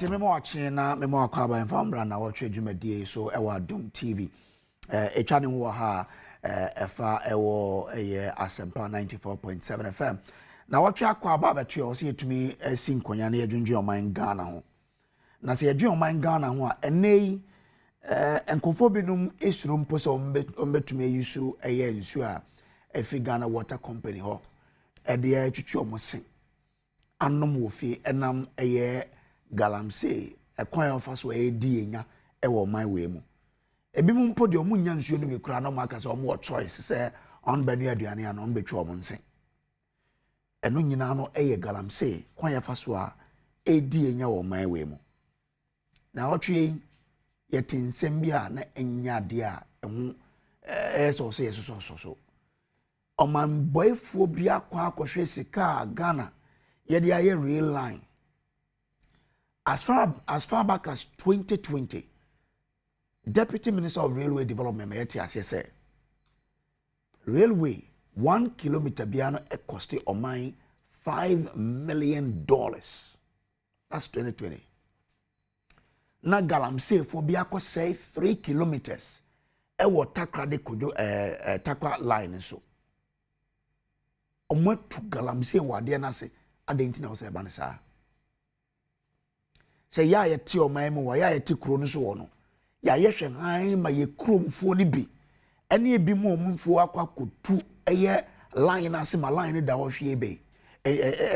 Enti memo watching na memo akwaba enfambra na watch dwumadie so ewa Adom TV. Etwa ne ho ha efa ewo Asempa 94.7 FM. Na watch akwaba betu o se etumi sinkonya na yedwendwe oman Ghana ho. Na se yedwe oman Ghana ho a enei enkofo binum esuro mpo so ombetumi yusu nsu a efi Ghana Water Company ho. Ede atwitwi omosen. Anom wofi enam Galamsey ekwan ofa so di enya ewo man we mu ebi mu mpo de omu nya nsuo no bekura na maka so omo choice se on banu aduane ya no betwe omo nsen eno nyina no Galamsey kwan yafa so a di enya wo man we mu na otwe yetinsem bia na enya de a ehu so so oman boyfo bia kwa akohwe sika Ghana yede aye real line as far back as 2020, Deputy Minister of Railway Development Mayeti said, railway 1 kilometer biano it cost Omai $5 million. That's 2020. Na Galamsey for biako say 3 kilometers. Ewo takra de kojo takra line so. Omwe to Galamsey wade na se adentina wo se banisa. Se ya yeti oman mu wa ya yeti kuro no so wo no ya yehwe han ma ye kromfo ni bi ene ebi mu omfo akwakotu eye line ase ma line da ho hwe be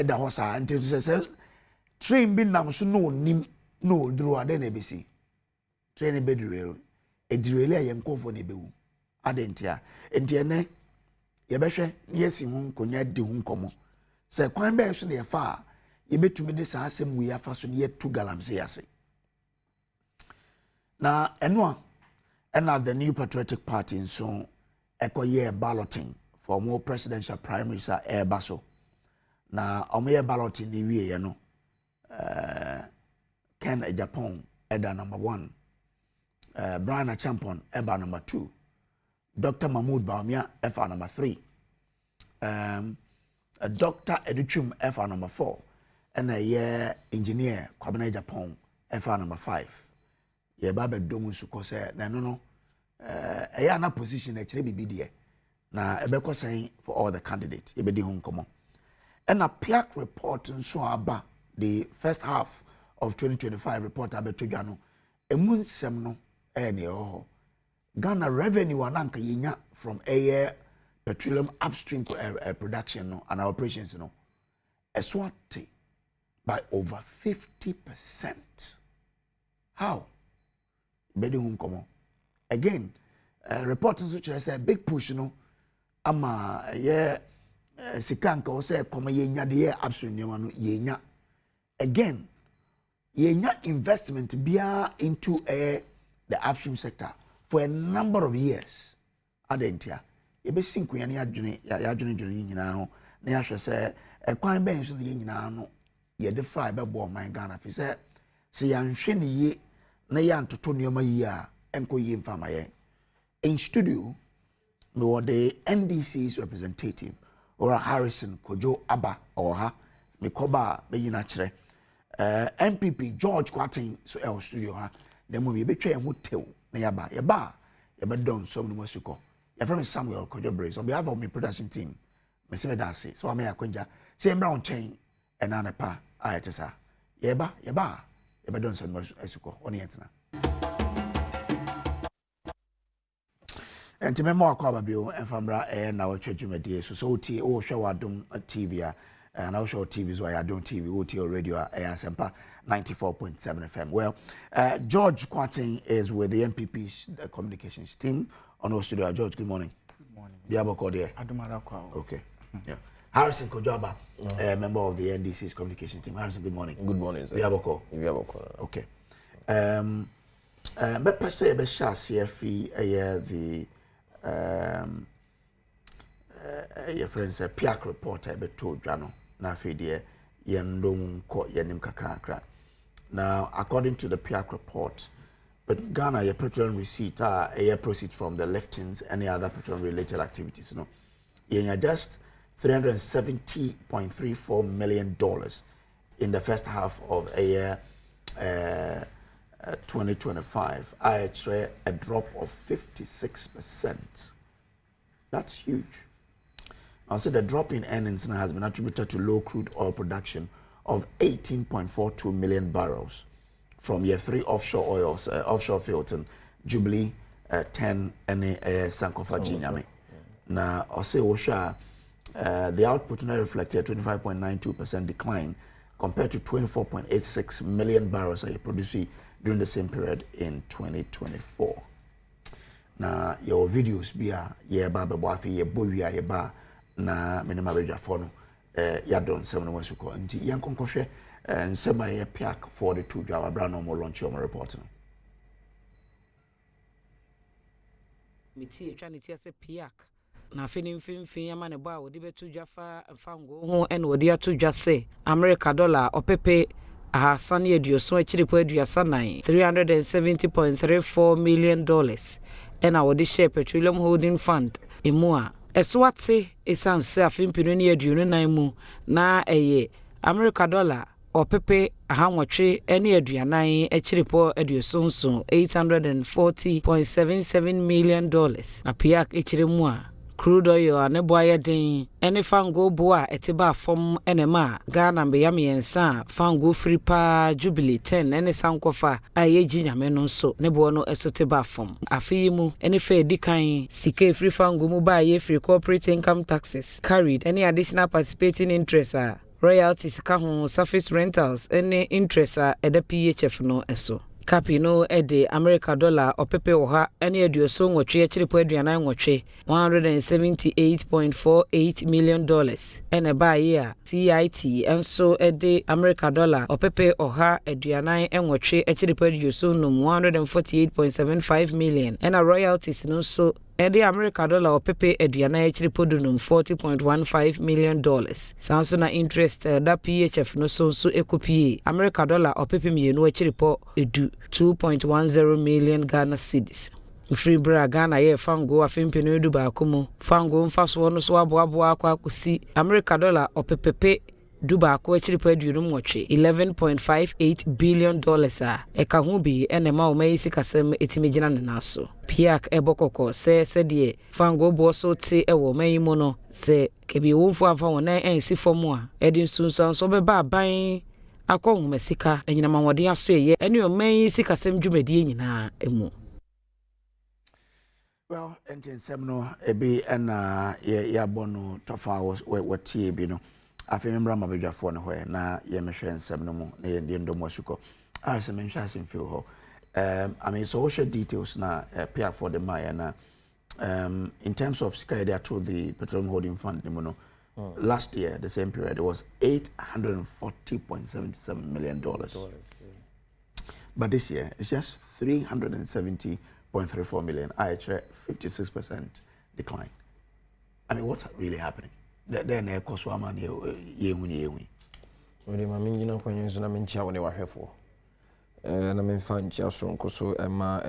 da ho sa nti se train bi nam so no nim no duro ade na ebesi train be derail aye nkofo na ebewu adentia enti ene ye behwe yesi hu konya di hu nkomo se kwan be so na ye fa yebetumi de sa asem wi afa so de to Galamsey ase na eno a the New Patriotic Party so ekoye balloting for more presidential primaries baso na omoye balloting ni wie ye no Ken Japan eda number 1 Brian Champon eba number 2 Dr. Mahmoud Bawumia efa number 3 Dr. Educhum efa number 4 and a year engineer Kwabena Japan FR number 5. Ye baba domu suko se na no na position actually be there. Na ebeko saying for all the candidates. Ye be di honkomo. And a PIAC report so aba the first half of 2025 report abeto dwano emunsem no ne ho. Ghana revenue ananka yenya from petroleum upstream production no and operations no. Eswate by over 50%. How? Bedi hum komo. Again, reporting such as a big push no ama sikanka o say komo yenya de upstream no yenya. Again, yenya investment bia into the upstream sector for a number of years. Adentia. Ebe sinku ya adwene nyina ho na ya hwe say kwan ben so de nyina no ye de fry be bo man Ghana fi se ya nhwe ne ye na ya ntoto nioma yi a enko yi mfama ye in studio me wo the NDC's representative or Harrison Kojo Aba or ha me koba me yina kire NPP George Kwatin so el studio ha dem mo be betwa en hotel na ya ba be don so no masuko ya from Samuel Kojo Brace on behalf of my production team me se me da se so am ya kwanja se mbra on chain enanepa ayetesa yeba don so esuko oni entina enti memo akwaba bio enfamra Nnawotwe dwumadie so oti o hwe Adom TV and also TV so Adom TV oti radio Asempa 94.7 FM. Well, George Kwatin is with the NPP's communications team on our studio. George, good morning. Good morning. Diaboko there. Okay. Yeah. Harrison Kojoaba, member of the NDC's communication team. Harrison, good morning. Good morning, sir. Diaboko. Okay. Me pese be sha CFE your friends a PIAC report be told dwano na afede ye ndom ko yenim kakra. Now, according to the PIAC report, but Ghana your petroleum receipt a proceeds from the liftings any other petroleum related activities no. Ye just $370.34 million in the first half of a year 2025, I expect a drop of 56%. That's huge. I'll say the drop in earnings now has been attributed to low crude oil production of 18.42 million barrels from year 3 offshore oils, offshore fields in Jubilee, 10, and Sankofa Jinyame. Now, I'll say the output now reflected a 25.92% decline compared to 24.86 million barrels a year produced during the same period in 2024. Now, your videos be a ye ba wafi ye boya ye ba na minima reja fono Adom seven was you call nti yan konkoshe nsema ye PIAC 42 jawa bra no mo launch your report. Miti etwa ne ti ase PIAC na afini mfimfin ama ne ba wodi betu dwafa mfango ho ene wodi atu dwa se America dollar opepe ahasane eduoso achiripo eduasa 370.34 million dollars ena wodi share petroleum holding fund emua eswate esanse afimpino ne aduonu nan mu na eye America dollar opepe ahanwotwe ene aduanan achiripo eduosonso 840.77 million dollars na PIAC echiremu a crude oil ane boye den ene fango boa etiba fom enema Ghana mbeyam yensa fango free pa Jubilee 10 ene sankofa ayeji nyame no so ne bo no esoteba fom afi mu ene fa edikan sika free fango mu ba ye free corporate income taxes carried any additional participating interest royalties ka ho surface rentals any interest ede PHF no eso Capi no ede America dollar opepe oha ene eduoso nwotwe achiripo aduanan nwotwe 178.48 million dollars ene ba ye CIT enso ede America dollar opepe oha aduanan nwotwe achiripo eduoso no 148.75 million ene royalties no so ede America dollar opepe aduanan achiripo dunum 40.15 million dollars sanso na interest da PHF no so ekopie America dollar opepe mienu achiripo edu 2.10 million Ghana cedis. Free bra Ghana ye fango afimpinu du ba komo fango mfaso no so aboabo akwa kusi America dollar opepepe du ba ko achiripo aduonu mwotwe 11.58 billion dollars eka hu bi enema o mai sikasem etimegina ne naso PIAC ebokoko se de fango bo so te ewo mai mu no se kebi wonfo afa wona ensi fomu a edin sunsan so be ba ban akon mesika enyina mawode aso eye ene o man sikasem dwumadi nyina emu. Well, enten semno ebi na ya bono tofa watie bi no afi membra mabedwafo no hwe na ye mehwe nsem no mu na ye ndom wasuko arse menhwa asim feel ho I mean social details na PIAC for the Maya na in terms of sky to the petroleum holding fund no last year the same period it was $840.77 million but this year it's just 370.34 million actually 56% decline. I mean what's really happening? Then e koso man ye huni we ma mingina kwanyo na menchia woni wahwefo na memfa nchia so nkoso ema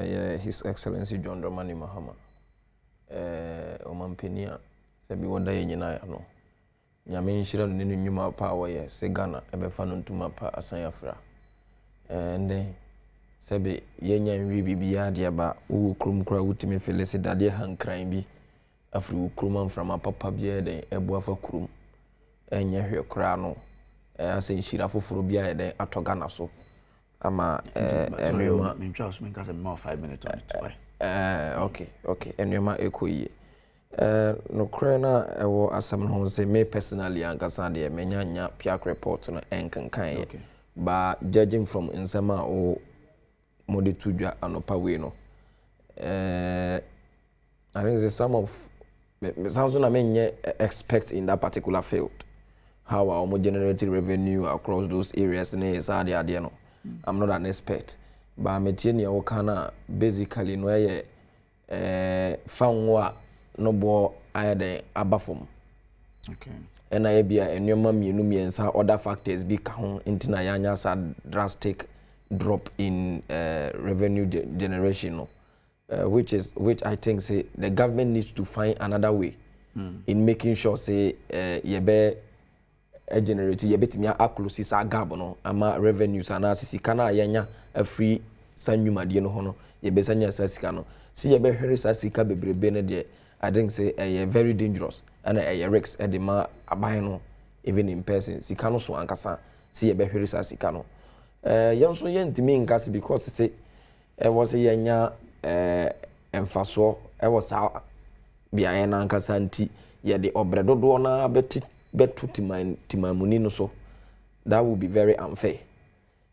his excellency John Dramani Mahama o mampenia se bi woda ye nyina ya no nyame nhyira no ne nnwuma pa woye se Ghana ebefa no ntuma pa asan afra and se be ye nyanwi bibia de ba wo krom kra wutimi felese dade hankran bi afri krom from papa bia de ebuafa krom enye hwe kra no ase nhyira foforo bia de atoga na so ama enwema minchas minkase more 5 minutes on it okay enwema ekoyi no kra na ewo asam no se me personally ankasa de menyanya PIAC report no enkankan ba judging from insema o mode tudwa anopa we no I think some of sounds na menye expect in that particular field how our generating revenue across those areas is ade no I'm not an expert but metien ya wakana basically no ye fanwa no bo ayade abafom okay and I bia enwema mienu miensa other factors be ka ho intina yanya sa drastic drop in revenue generation no which I think say the government needs to find another way in making sure say ye be generate ye betimi close sa gap no ama revenues ana sika na yenya free sanwumade no ho no ye besanya sa sika no si ye be hwere sa sika bebrebe ne de I think say very dangerous and risk e de ma aban no even in person sika no so ankasa si ye be hwere sa sika no yen so ye ntimi nkase because say was yenya emfaso was bia na ankasa nti ye de obredodo na betu timamuni no so that would be very unfair.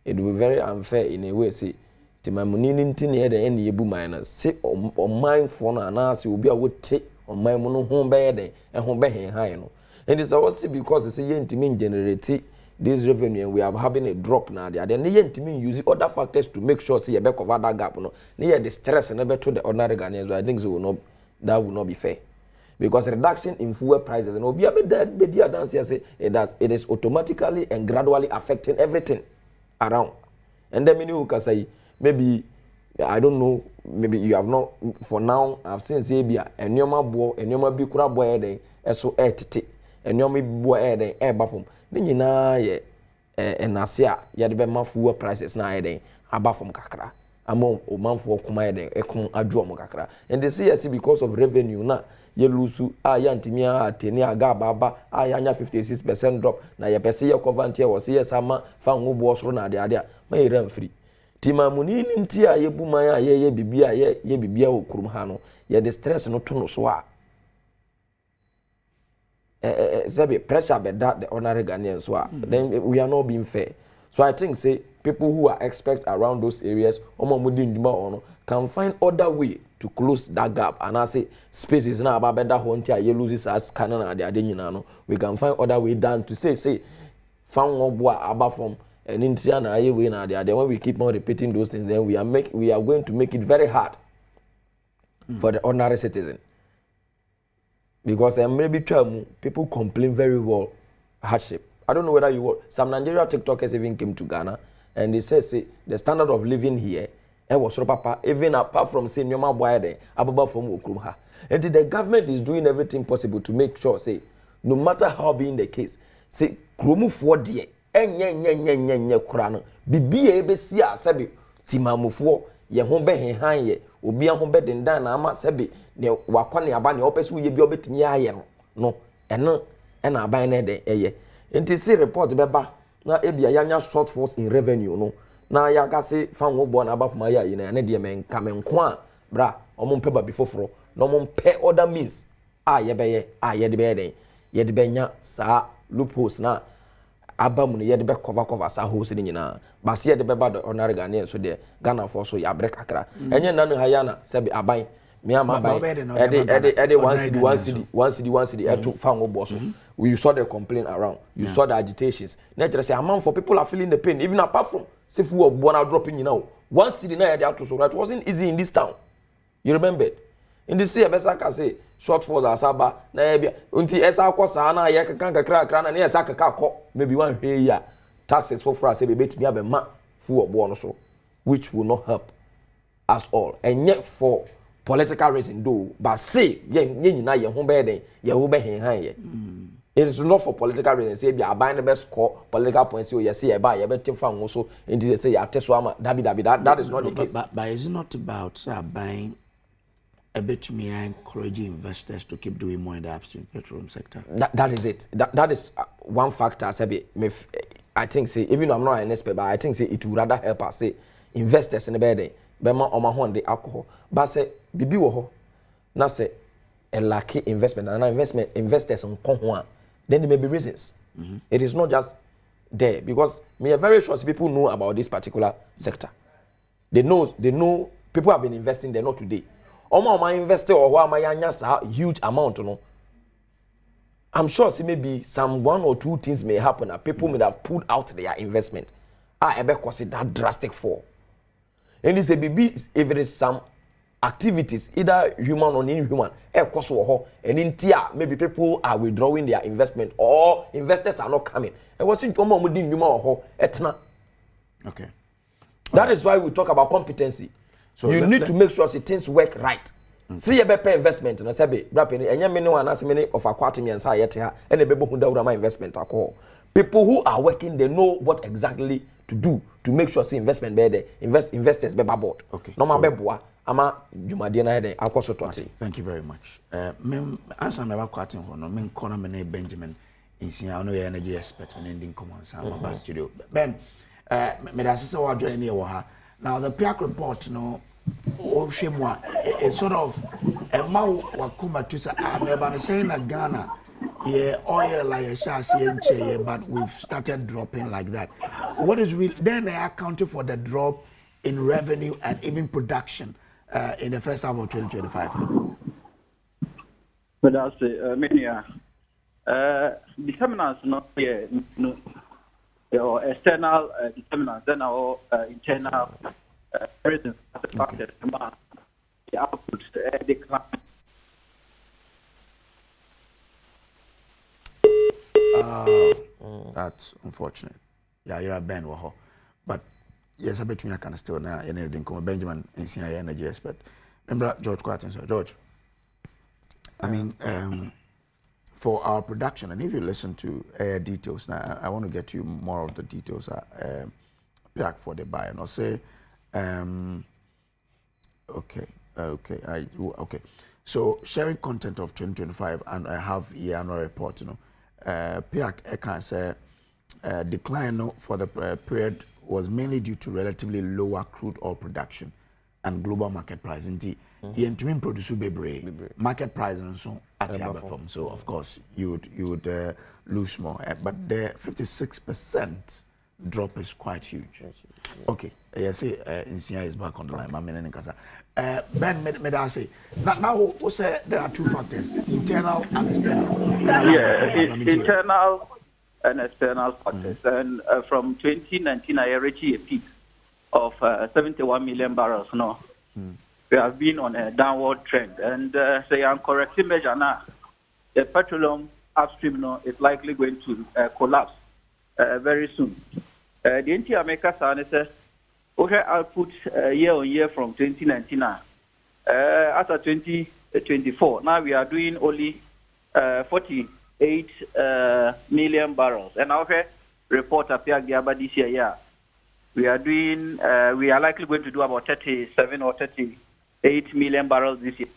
It will be very unfair in a way say timamuni nti ne de ene yebu man na say on mind for na na say obi a wote on mind mu no ho be de e ho be hen han no. And it's also because say ye ntimi generate this revenue and we are having a drop now there. Then ye ntimi use other factors to make sure say ye be cover that gap no. Ne the stress na be to the ordinary Ghanaians. I think so that will not be fair. Because reduction in fuel prices and obi abedia dance here say it is automatically and gradually affecting everything around. And then you can say maybe I don't know, maybe you have not for now I've seen say bia enyoma bi kura boy den eso etete enyoma bi boy den e ba fom ne nyina ye enase a ye de be ma fuel prices na ye den aba fom kakra among omanfo kuma ye den ekom adwo mo kakra. And they see because of revenue na ye lusu ya ntimia ateni aga baba ya nya 56% drop na ye pese ye cover ntia wo se ye sama fa ngobo osoro na ade ma ye ram free timamuni ni ntia ye buma ya ye bibia ye bibia okurum ha no ye the stress no to no so a sabi pressure be that the ordinary Ghanaians so then we are not being fair. So I think say people who are expert around those areas can find other way to close that gap. And I say spaces now about better hunter you loses as canon and the no. We can find other way down to say found one about from an Indian way now there. When we keep on repeating those things, then we are going to make it very hard for the ordinary citizen. Because maybe people complain very well hardship. I don't know whether you will. Some Nigeria TikTokers even came to Ghana and they said, say, the standard of living here, was so papa, even apart from saying Nyoma Boyade, Ababa from Okrumha. And the government is doing everything possible to make sure, say, no matter how being the case, say, Krumu 4 die, Kurano, Bibi Ebesia, Sabi, Timamu 4, Yehombe Hanye, Ubia Hombe Dendana, Ama Sabi, ne Wakani Abani, Opesu Yebit Mia, no, and Abane de Nti see report beba na ebia yanya shortfalls in revenue no na ya ka se fa wo bo na abaf ma ya yi na de men kamenko a bra omo mpe ba bifoforo na omo mpe other means ye de be den ye de benya sa loopholes na abamu ne ye de be cover sa holes ni nyina ba se ye de be ba the ordinary Ghanaian so de Ghana for so ya break akra enye nanu ha ya na se be aban me ama bai ede one city to fan wo boss. You saw the complaint around. You saw the agitations. Nature say amount for people are feeling the pain even apart from say fuel born out dropping you know. One city na there to so that wasn't easy in this town. You remember? In the sea besa ka say shortfalls asaba na ebia unti esa akosa na ye kan kakra na esa kaka ko maybe one hwe ya taxes for France say be betimi abema fuel born so which will not help us all. And yet for political reason though, but say ye nyina ye ho be den ye ho be hen ye. It is not for political reasons. Say be abide the best score political points. So you say about you better fan also. And they say you test one that is not the case. But it's not about buying a bit to me encouraging investors to keep doing more in the upstream petroleum sector. That is it. That is one factor. I think say even though I'm not an expert, but I think say it would rather help us say investors in the bed. Bema on my horn the alcohol. But say bibi wo ho na say a lucky investment and investors on konwa. Then there may be reasons. It is not just there because me are very sure people know about this particular sector. They know people have been investing there not today. Oma investor or who am huge amount no. I'm sure see maybe some 1 or 2 things may happen that people may have pulled out their investment. Ebe cause that drastic fall. And this if it is some activities, either human or inhuman, and in tia, maybe people are withdrawing their investment or investors are not coming. And what's in human or etna. Okay. That is why we talk about competency. So you need to make sure things work right. See a better investment and I say, and you many of our quarter and say, and a baby who investment alcohol. People who are working, they know what exactly to do to make sure see investment be there, investors be board. Okay. No man be boa. Ama Jumadi na de akoso tote. Thank you very much. Me answer me about quoting hono me corner me Benjamin Insia no energy expert me ending common sama ba studio. Ben me da sese wa join ne wo ha. Now the PIAC report no o hwemwa it's sort of a ma wakuma to say never saying that Ghana yeah oil like a chassis but we've started dropping like that. What is real then they accounted for the drop in revenue and even production in the first half of 2025. But that's many determinants not here, no, or external determinants, then our internal reasons, factors, the output decline. That's unfortunate. Yeah, you're a Ben Waho. But yes, I bet me I can still now. You know, Benjamin and senior energy expert. Remember George Quatin, sir. George. I mean, for our production, and if you listen to details now, I want to get you more of the details. PIAC for the buy, and I'll say, okay. So sharing content of 2025, and I have here another report. You know, PIAC I can say decline for the period was mainly due to relatively lower crude oil production and global market price. Indeed, to produce market price and so at the form. So of course you would lose more. But the 56% drop is quite huge. Okay, yes, Insia is back on the line. Ben, may I say now? Say there are two factors: internal and external. Internal and external factors. And from 2019, I reached a peak of 71 million barrels. No, we have been on a downward trend, and say I'm correcting measure now. The petroleum upstream is likely going to collapse very soon. The NT America says okay output year on year from 2019 after 2024. Now we are doing only 48 million barrels. And our report appeared this year. Yeah, we are doing. We are likely going to do about 37 or 38 million barrels this year.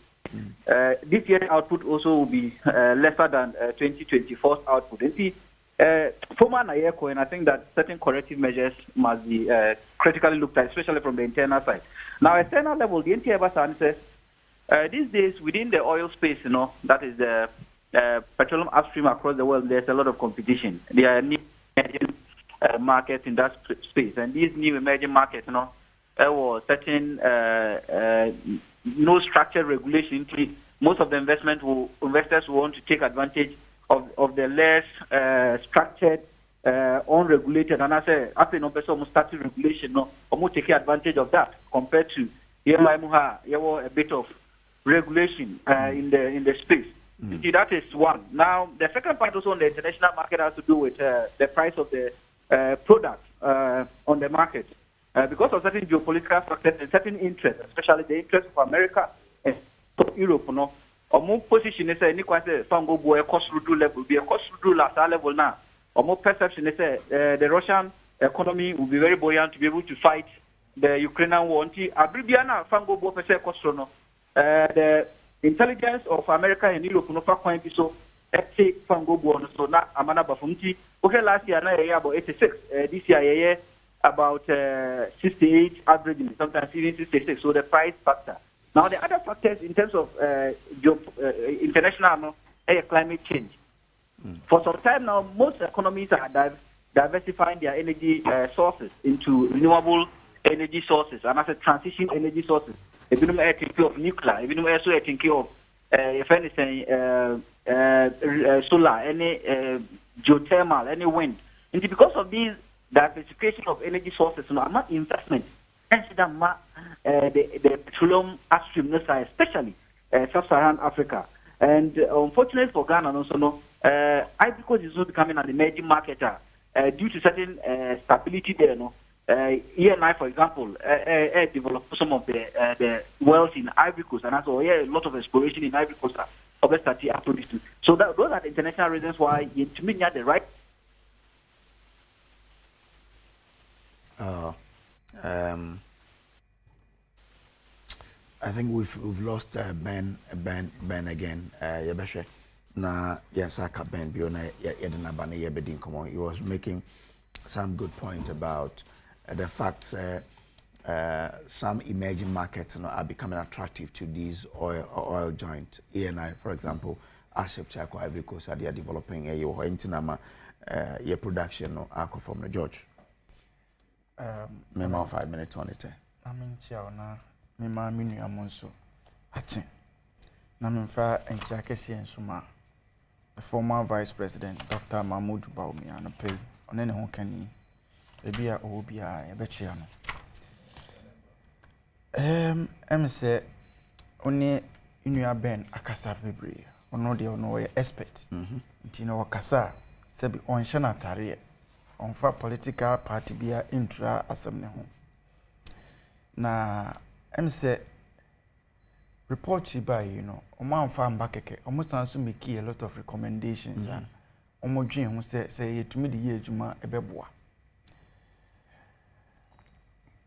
This year's output also will be lesser than 2024's output. And see, former Nnawotwe, and I think that certain corrective measures must be critically looked at, especially from the internal side. Now, external level, the NTP says these days within the oil space, you know, that is the petroleum upstream across the world, there's a lot of competition. There are new emerging markets in that space, and these new emerging markets, you know, there was certain no structured regulation. Most of the investors who want to take advantage of the less structured, unregulated, and I say after no person started regulation, no, almost taking advantage of that compared to a bit of regulation in the space. That is one. Now the second part also on the international market has to do with the price of the product on the market because of certain geopolitical factors and certain interests, especially the interests of America and Europe. No, or more position is any quite fango boy cost level be a cost level now. Or more perception is the Russian economy will be very buoyant to be able to fight the Ukrainian war. Abribiana fango boy per cost no. The intelligence of America and Europe no quite so take fango boy so na amana bafumti. Okay, last year na about 86. This year about 68 averaging, sometimes even 66. So the price factor. Now the other factors in terms of international climate change. For some time now, most economies are diversifying their energy sources into renewable energy sources and as a transition energy sources. If you know thinking of nuclear, if you know also thinking of if anything solar, any geothermal, any wind. And because of these diversification of energy sources, not investment, and the petroleum upstream, especially sub-Saharan Africa. And unfortunately for Ghana, also Ivory Coast is not becoming an emerging market due to certain stability there. No, ENI, for example, developed some of the wells in Ivory Coast, and also a lot of exploration in Ivory Coast. So those are the international reasons why you to me the right I think we've lost Ben again. Yebeshe na yasaka Ben biona yedina bane yebedin komo. He was making some good point about the fact some emerging markets are becoming attractive to these oil joint. ENI, for example, Asif Chako Ivory Coast, they are developing a intinama production alcohol from the George. Memo 5 minutes on it. Mema minu amonso ache na memfa encha kesi ensuma the former vice president Dr. Mahmoud Baumi an pay on ne ho kani e bia o bia e be chia no em say oni inua ben akasa bebre ono de ono ye expert nti no wakasa se bi on hye na tare on fa political party bia intra asem ne ho na em say report by oman fa mbakeke almost also make a lot of recommendations and omodwen ho say yetumi de ye adwuma ebeboa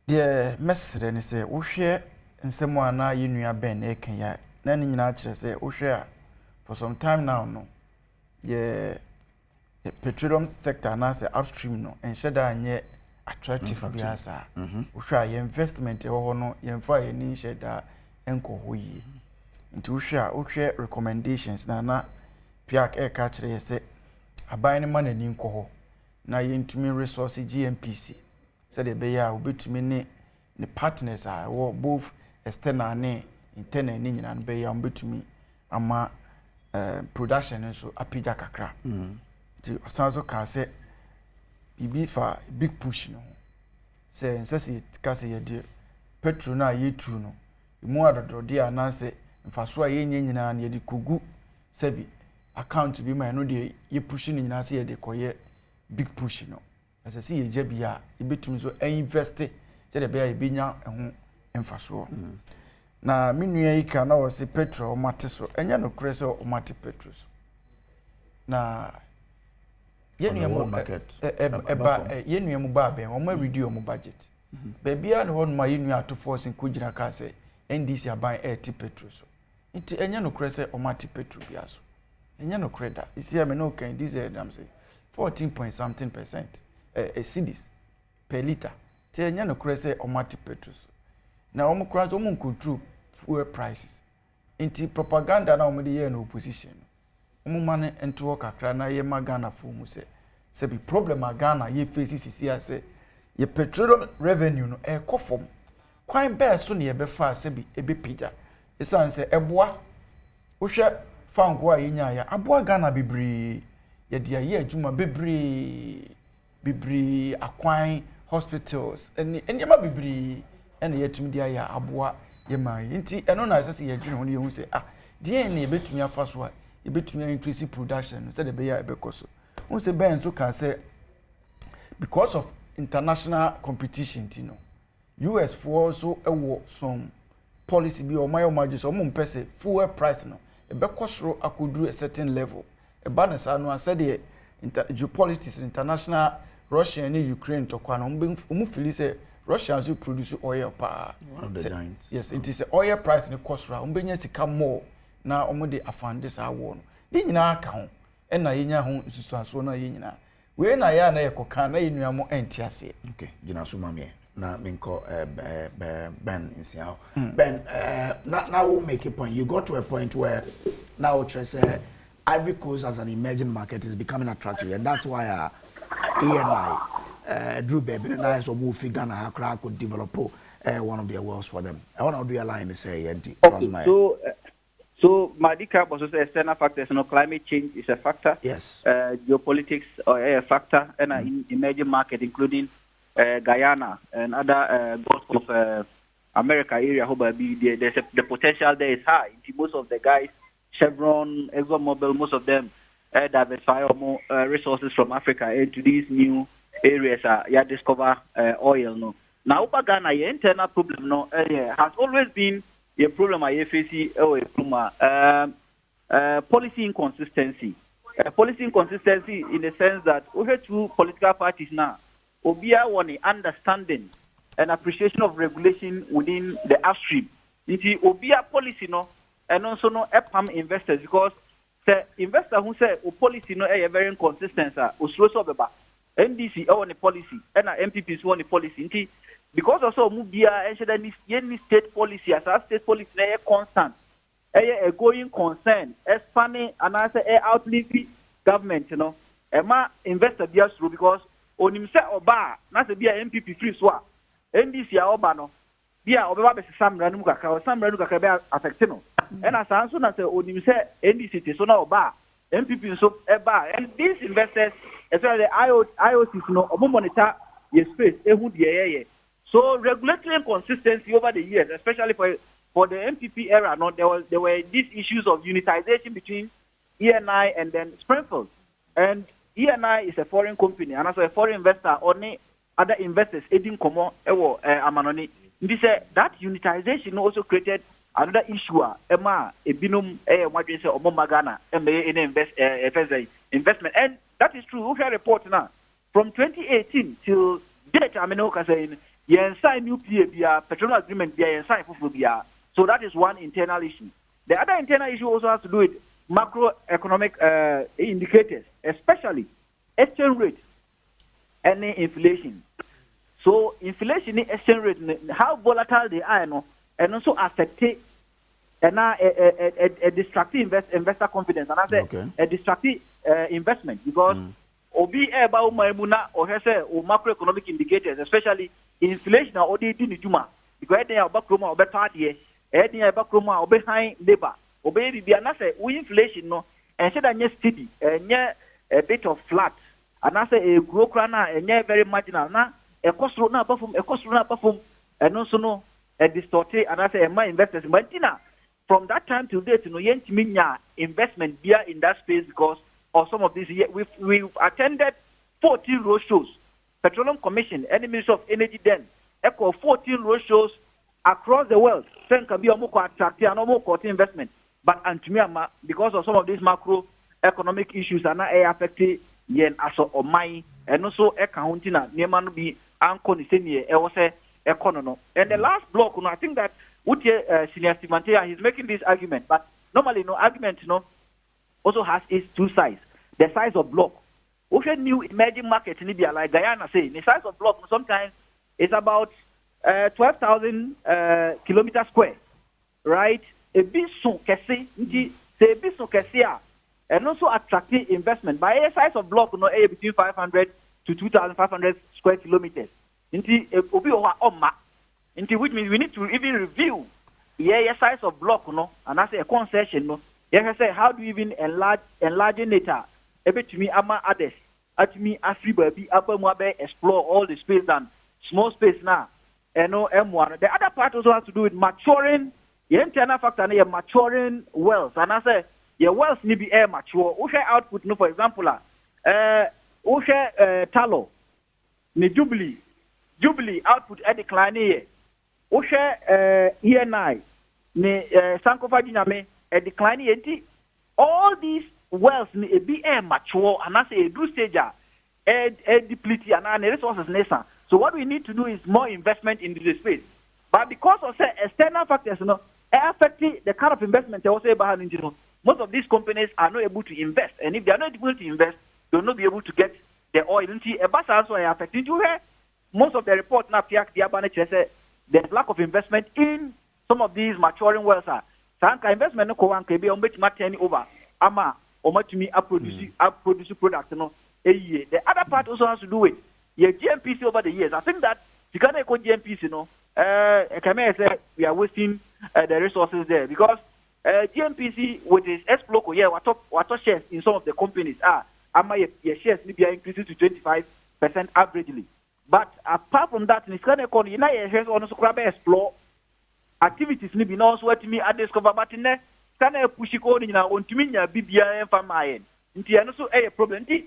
de mesre ne say wo hwe nsemo ana yenua ben e kan ya na ne nyina kire say wo hwe a for some time now no ye petroleum sector na say upstream no ensheda anye attractive biasa uhwa ye investment ho no ye mfa ye ni sheda enko ho yi nti uhwe recommendations na PIAC e ka kire ye se aban ne ma na ni nko ho na ye ntumi resource GMPC se de be ya obetumi ne partners are both external ne internal ni nyina no be ya obetumi ama production so apija kakra nti osanso ka se bibi fa big push no say nsese ka say ye petrol na ye tru no mu adodo de anase mfaso a ye nyina na ye de kogu sebi account bi ma no de ye push ni nyina say ye de koye big push no ase say ye je bia e betum so invest say de bia ye benya ho mfaso na menua yi ka na wo say petrol mate so enya no kure say o mate petrol so na yenu market yenu mu ba ben o ma reduce mu budget bebia ne hon ma yenu ato force ko gira ka say NDC aban ti petrol so nti enya no kure say o mate petrol bia so enya no kure da isi am no kan diesel am say 14.something% cedis per liter ti enya no kure say o mate petrol so na o mu kura so mu control fuel prices nti propaganda na o mu de ye no opposition mane ento kakra na ye magana fo mu se bi problem agana ye face sisi ase ye petroleum revenue no e kofom kwan be so ne ye be fa se bi ebe pija esan se eboa wo hwe fanko a yenya ya aboa gana bibri ye dia ye adwuma bibri akwan hospitals eni ma bibri ene yetumi dia ya aboa ye man nti eno na se ye dwene ho ne ye hu se die ne betumi afa so a between increasing production said the bear because once a ben so can say because of international competition US for also some policy be or my margins or person fuel price no a because I could do a certain level a balance I said the geopolitics international Russia and Ukraine to feel say Russia also produce oil one of the giants. Yes, it is oil price in the cost round come more na omode afande sa wo no ni nyina aka ho na yenya ho susuaso na yenyina we na ya na yekoka na yenua mo entiase okay gina so mamie na minko Ben insia Ben now we'll make a point. You got to a point where now Ivory Coast as an emerging market is becoming attractive, and that's why ENI Drew Baby and I so move Ghana Accra could develop one of their wells for them. I want to do a line to say So Madika was also external factors. Climate change is a factor. Yes. Geopolitics are a factor, and in emerging market, including Guyana and other Gulf of America area. The potential there is high. Most of the guys, Chevron, ExxonMobil, most of them diversify more resources from Africa into these new areas. Discover oil. No. Now, Ghana, the internal problem has always been. The problem I face policy inconsistency. Policy inconsistency in the sense that we have two political parties now. obia woni understanding and appreciation of regulation within the upstream. Nti obia policy no and also no epam investors because the investor who say o policy no very inconsistent osuro so beba NDC on the policy and MPP on the policy nti because also mu bia and any state policy as a state policy na constant a going concern expanding and as a outlive government ema investor bia through because onim say oba na say bia MPP free so a NDC a oba no bia obeba be samra no kakra be affect no and as answer na say onim say NDC te so na oba MPP so eba and these investors especially IOCs no obo monitor your space ehu de so regulatory inconsistency over the years especially for the MPP era no there were these issues of unitization between ENI and then Springfield and ENI is a foreign company and as a foreign investor only other investors aiding komo ewo amanoni this that unitization also created another issue ema ebinum wadwe say omo magana investment and that is true. We have report now from 2018 till date amenoka saying yen sign new PA petroleum agreement yen sign for so that is one internal issue. The other internal issue also has to do with macroeconomic indicators, especially exchange rate and inflation. So inflation, exchange rate, how volatile they are, and also affect a destructive investor confidence, and I say a destructive investment because obi about maimuna or say macroeconomic indicators, especially inflation or the juma because they are backroma or better year, they are backroma or behind labor. Obey the anase we inflation no and said that steady and a bit of flat and I say a grow crana and very marginal now a cost runa perform and also no a distorted and I say my investors Martina from that time to date no yent minya investment here in that space because of some of these years we've attended 14 road shows. Petroleum Commission and the Ministry of Energy then echo 14 road shows across the world. Then can be a more attractive and more investment. But Antumiama, because of some of these macroeconomic issues are not affecting yen as or mine and also accounting and near be uncon economy. And the last block, I think that would Senior Stimantea he's making this argument, but normally no argument also has its two sides. The size of block. Ocean new emerging market in Libya, like Guyana say, the size of block sometimes is about 12,000 kilometers square, right? A bit so kese, say a bit so kese, and also attractive investment. By a size of block, between 500 to 2,500 square kilometers. Into which means we need to even review size of block, and that's a concession, say how do you even enlarge it? To me, ama others, to me, Afriba, explore all the space and small space now, and M1. The other part also has to do with maturing. The internal factor is maturing wells, and I say your wells need be air mature. Ushe output, for example, tallow, ni Jubilee output a decline here. Ushe ENI, ni Sankofa Jiname a decline here. All these wells need be air mature, and I say a do stage a deplete and resources nation. So what we need to do is more investment into the space. But because of external factors, affecting the kind of investment they also behind most of these companies are not able to invest, and if they are not able to invest, they will not be able to get the oil. Also affecting most of the reports now. PIAC there's lack of investment in some of these maturing wells. Sanka investment no ko be over ama omatumi produce product The other part also has to do with your GMPC over the years. I think that you can't call GMPC say we are wasting the resources there because GMPC with its ex-local what shares in some of the companies your shares maybe are increasing to 25% averagely. But apart from that, in Scania Economy, your shares also explore activities maybe now so what me I discover but in there Scania push it on to me BBI and Famayan. Also a problem. The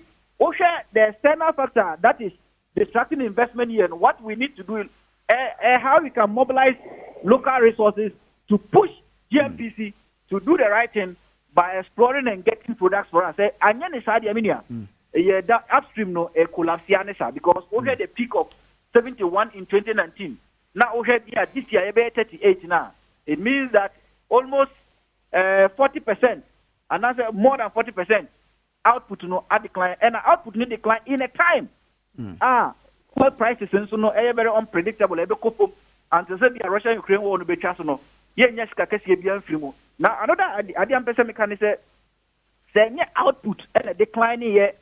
external factor that is distracting investment here and what we need to do how we can mobilize local resources to push GMPC to do the right thing by exploring and getting products for us. yeah, that upstream no a collapse because we had a peak of 71 in 2019. Now we had this year about 38 now. It means that almost 40%, another more than 40% output no decline, and output no decline in a time. Oil prices and so no very unpredictable. And to say the Russia-Ukraine war no be chance no. Yes, kakesi be free. Now another Adom person can say output and a decline here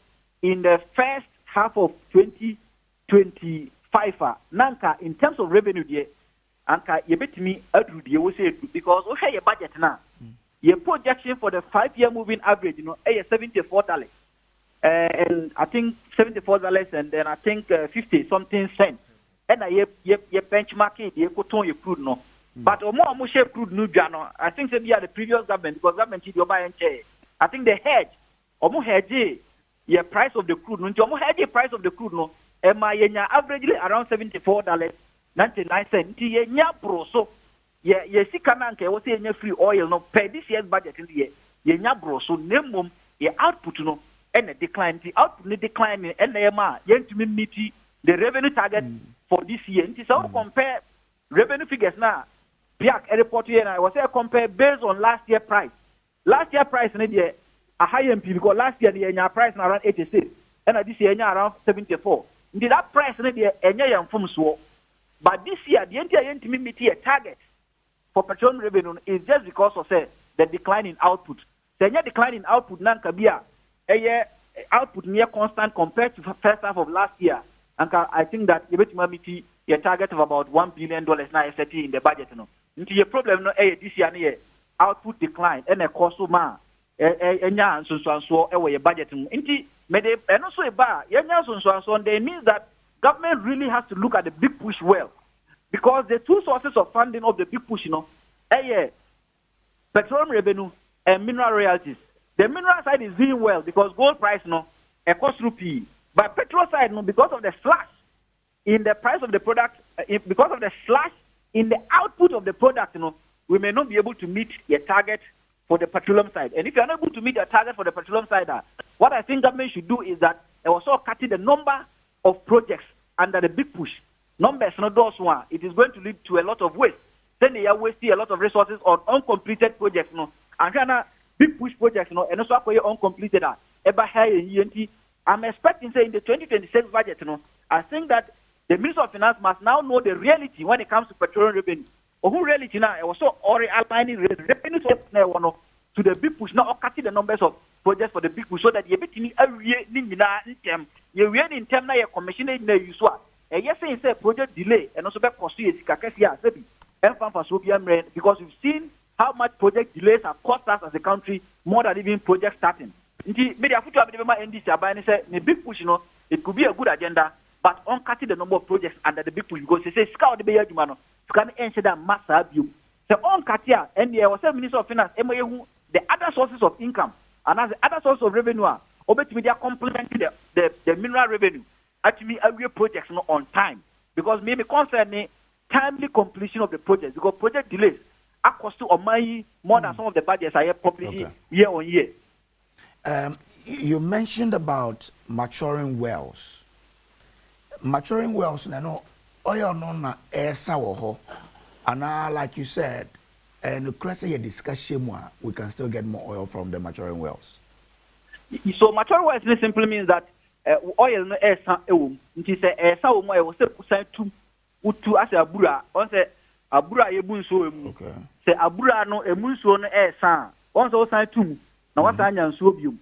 in the first half of 2025. Nanka in terms of revenue there, anka you bet me adu the we say because we have your budget now. Your projection for the 5-year moving average, $74. And I think $74, and then I think 50 something cents. And you benchmark it, you put on your crude no. But more share crude no jano. I think they are the previous government because government is your buying chair. I think the hedge, more hedge, your price of the crude no. More hedge price of the crude no. And my averagely around $74.99. Tia bro so. Yeah, see, Kananke was saying free oil no pay this year's budget in the year. Yeah, bro so name your output no. And a decline, the output decline, and to meet the revenue target for this year. So compare revenue figures now. PIAC report here, and I was compare based on last year price. Last year price in a high MP because last year the price around 86, and this year around 74. Indeed, that price in the year from so. But this year, the entire to meet a target for petroleum revenue is just because of the decline in output. The decline in output, Nankabia. Output near constant compared to the first half of last year. And I think that you bet me a target of about $1 billion now set in the budget. No, into your problem no this year output decline and a cost of man so your budget. Into mede and also a bar so they means that government really has to look at the big push well because the two sources of funding of the big push, petroleum revenue and mineral royalties. The mineral side is doing well because gold price a cost rupee. But petrol side because of the slash in the price of the product, because of the slash in the output of the product, we may not be able to meet your target for the petroleum side. And if you are not able to meet your target for the petroleum side, what I think government should do is that they also cutting the number of projects under the big push. Numbers not those one. It is going to lead to a lot of waste. Then they are wasting a lot of resources on uncompleted projects, and big push projects, and also for your uncompleted. I'm expecting, say, in the 2026 budget, I think that the Minister of Finance must now know the reality when it comes to petroleum revenue. Or who reality now? It was so already aligning revenue to the big push, now cutting the numbers of projects for the big push so that you bet me every year in term now, your commissioner in the use. Yes, say project delay and also back cost because we've seen how much project delays have cost us as a country more than even project starting. The big push, it could be a good agenda, but on cutting the number of projects under the big push because they say scout the Bayer Jumano, you can ensure that mass abuse. So on Katia and there was a Minister of Finance, the other sources of income and as the other source of revenue are media complementing the mineral revenue. Actually, every project not on time because maybe concerning timely completion of the project because project delays are cost to money more than some of the budgets are properly year on year. You mentioned about maturing wells. Maturing wells, oil no air sour, and like you said, and the crazy discussion we can still get more oil from the maturing wells. So maturing wells simply means that oil no air sour. It is air sour. I was saying to as a abura. On say abura yebun so emu. Say abura no emu so no air sour. On say osan tum. Na wasa anya nso biom.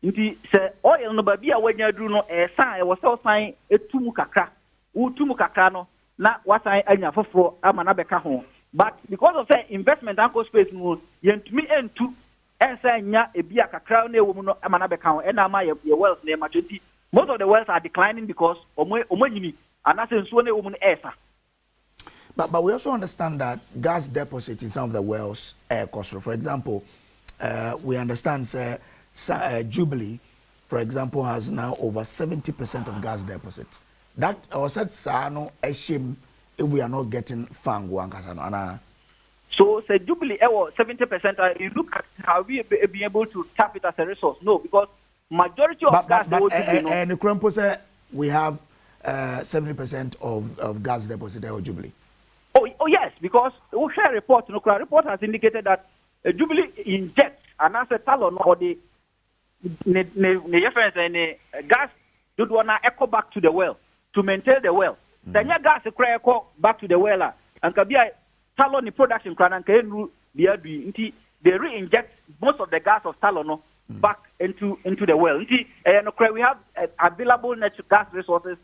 Nti say oil no ba bia wanya duru no san e wo say osan etumu kakra. Utumu kakra no na wasa anya foforo ama na beka ho. But because of say investment anko space mu yentumi entu ensa nya ebia kakra na ewo mu no ama na beka ho. E na ma ye wells na ma 20. Most of the wells are declining because omanyimi and that's nso na ewo mu no esa. But we also understand that gas deposits in some of the wells cost. For example, we understand Jubilee, for example, has now over 70% of gas deposits. That was no a shame if we are not getting fango. So Jubilee 70%. You look at how we be able to tap it as a resource. No, because majority of gas and the Krempo say we have 70% of gas deposit at Jubilee. Oh yes, because we share report. No, report has indicated that Jubilee injects an asset talon or the gas do wanna echo back to the well to maintain the well. Then your gas echo back to the well and can be a talon in production and can they re-inject most of the gas of talon back into the well. We have available natural gas resources,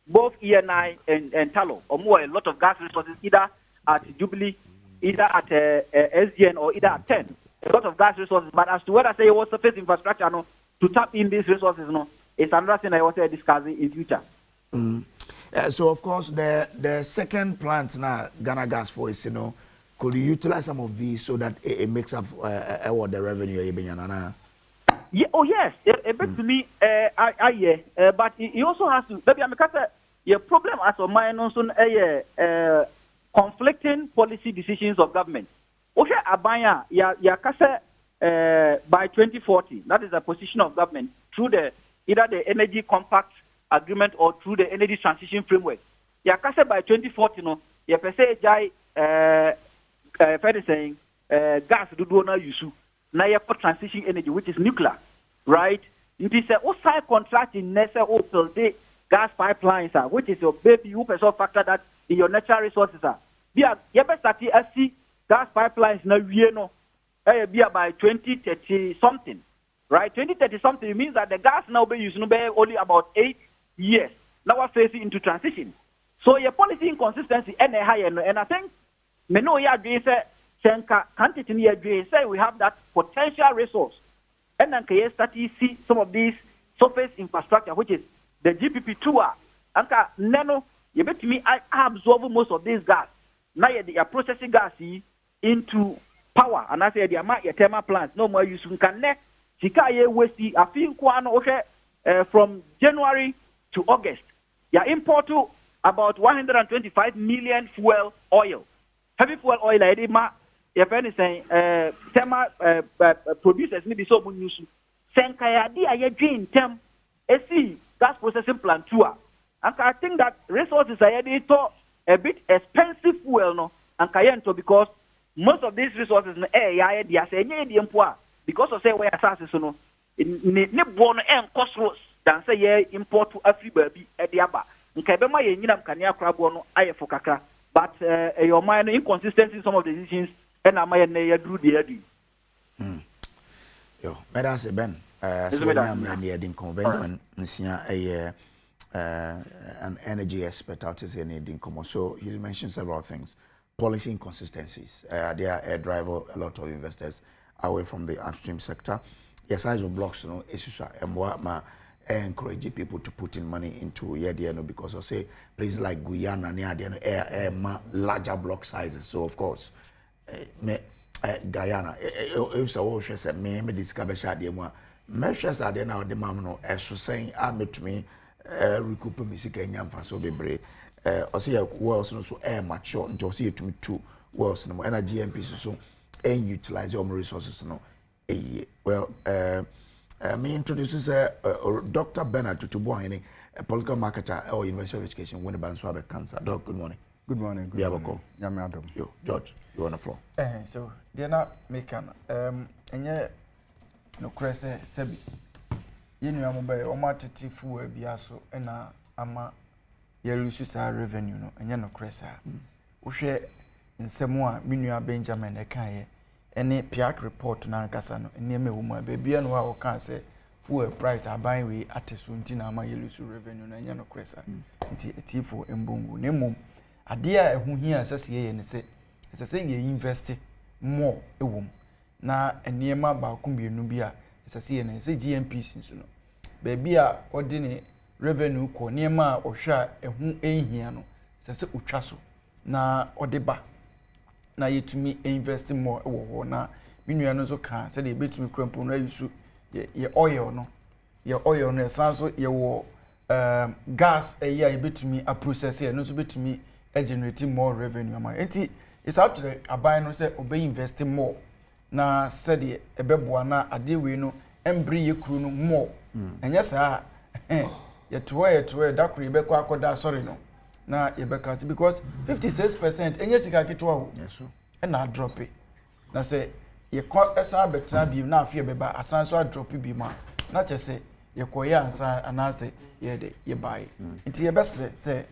both ENI and tallow, or more a lot of gas resources either at Jubilee, either at SGN or either at 10. A lot of gas resources, but as to whether say it was surface infrastructure to tap in these resources, it's another thing I want to discuss in future. So of course the second plant now Ghana Gas for is could you utilize some of these so that it makes up what the revenue yeah, oh yes, a bit to me, but it also has to. Maybe I'm a problem as a mine also conflicting policy decisions of government. Okay, Abaya, by 2040, that is the position of government through either the energy compact agreement or through the energy transition framework. Yakase by 2040, you per se jai saying gas do not use. Now you have transition energy, which is nuclear, right? It is a contract in Nessa build gas pipelines, which is your baby you person factor that in your natural resources. You better see gas pipelines now be by 2030 something, right? 2030 something means that the gas now be used only about 8 years. Now we're facing into transition. So your policy inconsistency and higher, and I think me know ya agree say we have that potential resource. And then can start to see some of these surface infrastructure, which is the GPP tour. And nano, you bet me I absorb most of this gas. Now you're processing gas into power. And I say the amount your thermal plants, no more use can connect. Sikaye waste I think from January to August. You import to about 125 million fuel oil. Heavy fuel oil if anything, thermal producers need to be so much use. Senkaya di aye drain tem AC gas processing plant tour. And I think that resources are a bit expensive fuel and kayento because most of these resources because of say where assassins ne born and cost than say import to every baby at the aba. Nkebema ye nyinam kania krabo no aye fokaka. But your mind inconsistency in some of the decisions and I might do the eddy. Yo, Madam Ben, so I'm Benjamin Nsia, an energy expert out is in Dinkomo. So he mentioned several things. Policy inconsistencies. They are a driver, a lot of investors away from the upstream sector. The size of blocks, and what encourage people to put in money into because of say places like Guyana near larger block sizes. So of course, Guyana, if so, said me discover shadi measures are there now the mamno as saying I met me recoup me Kenya for so be or see a world so air mature until see it to me two worlds no energy GMP so and utilize your resources no well me introduces Dr. Bernard Tutubuani, a political marketer or University of Education, Winneba Swabe Cancer. Doc, good morning. Good morning. Good morning. Adom. Yo, George, you're on the floor. So they're not making and yet no cresse sebi. You know I'm by omatiti fu biaso and ama yelusu sa revenue no and no cresse. Ushe in semua minua Benjamin ekaye. Any PIAC report na nkasa no eneme wo mu baby no a wo kan say fuel price aban we atesu nti na ama yelusu revenue na nya no kresa nti etifo embungu nemom ade a ehu hia asase ye ne se ye invest more ewom na enema ba ko bienu bi a asase ye ne se GMP sinso no baby a odine revenue ko nema a ohwa ehu ehia no asase utwa so na odeba na yetumi invest more wo na minua no so ka say dey betumi krampo na yusu ye oil no sanso ye wo gas eya ye betumi a process ye no so betumi generate more revenue ama enti it's up to the aban no say obey invest more na say dey ebeboa na ade we no embri ye kru no more enye saa yetoe dakuri be kwa akoda sorry no na ye be cut because 56% enye sika ketwa ho yes na drop it na say ye kwa esa betra bi na afie beba asan so drop bi ma na che say ye koya ansa anase ye de ye buy nti ye besre say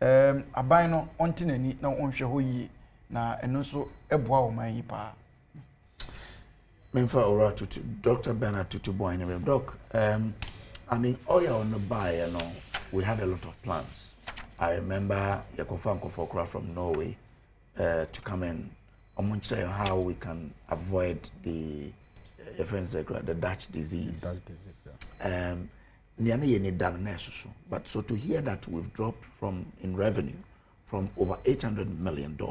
aban no ontinani na onhwe ho yi na eno so eboa wo man yi pa Memfa ora to Dr. Bernard to boy in doc I mean oil on the buy you know we had a lot of plans. I remember Yakofanko Fokra from Norway to come in and show how we can avoid the Dutch disease. But so to hear that we've dropped from in revenue from over $800 million to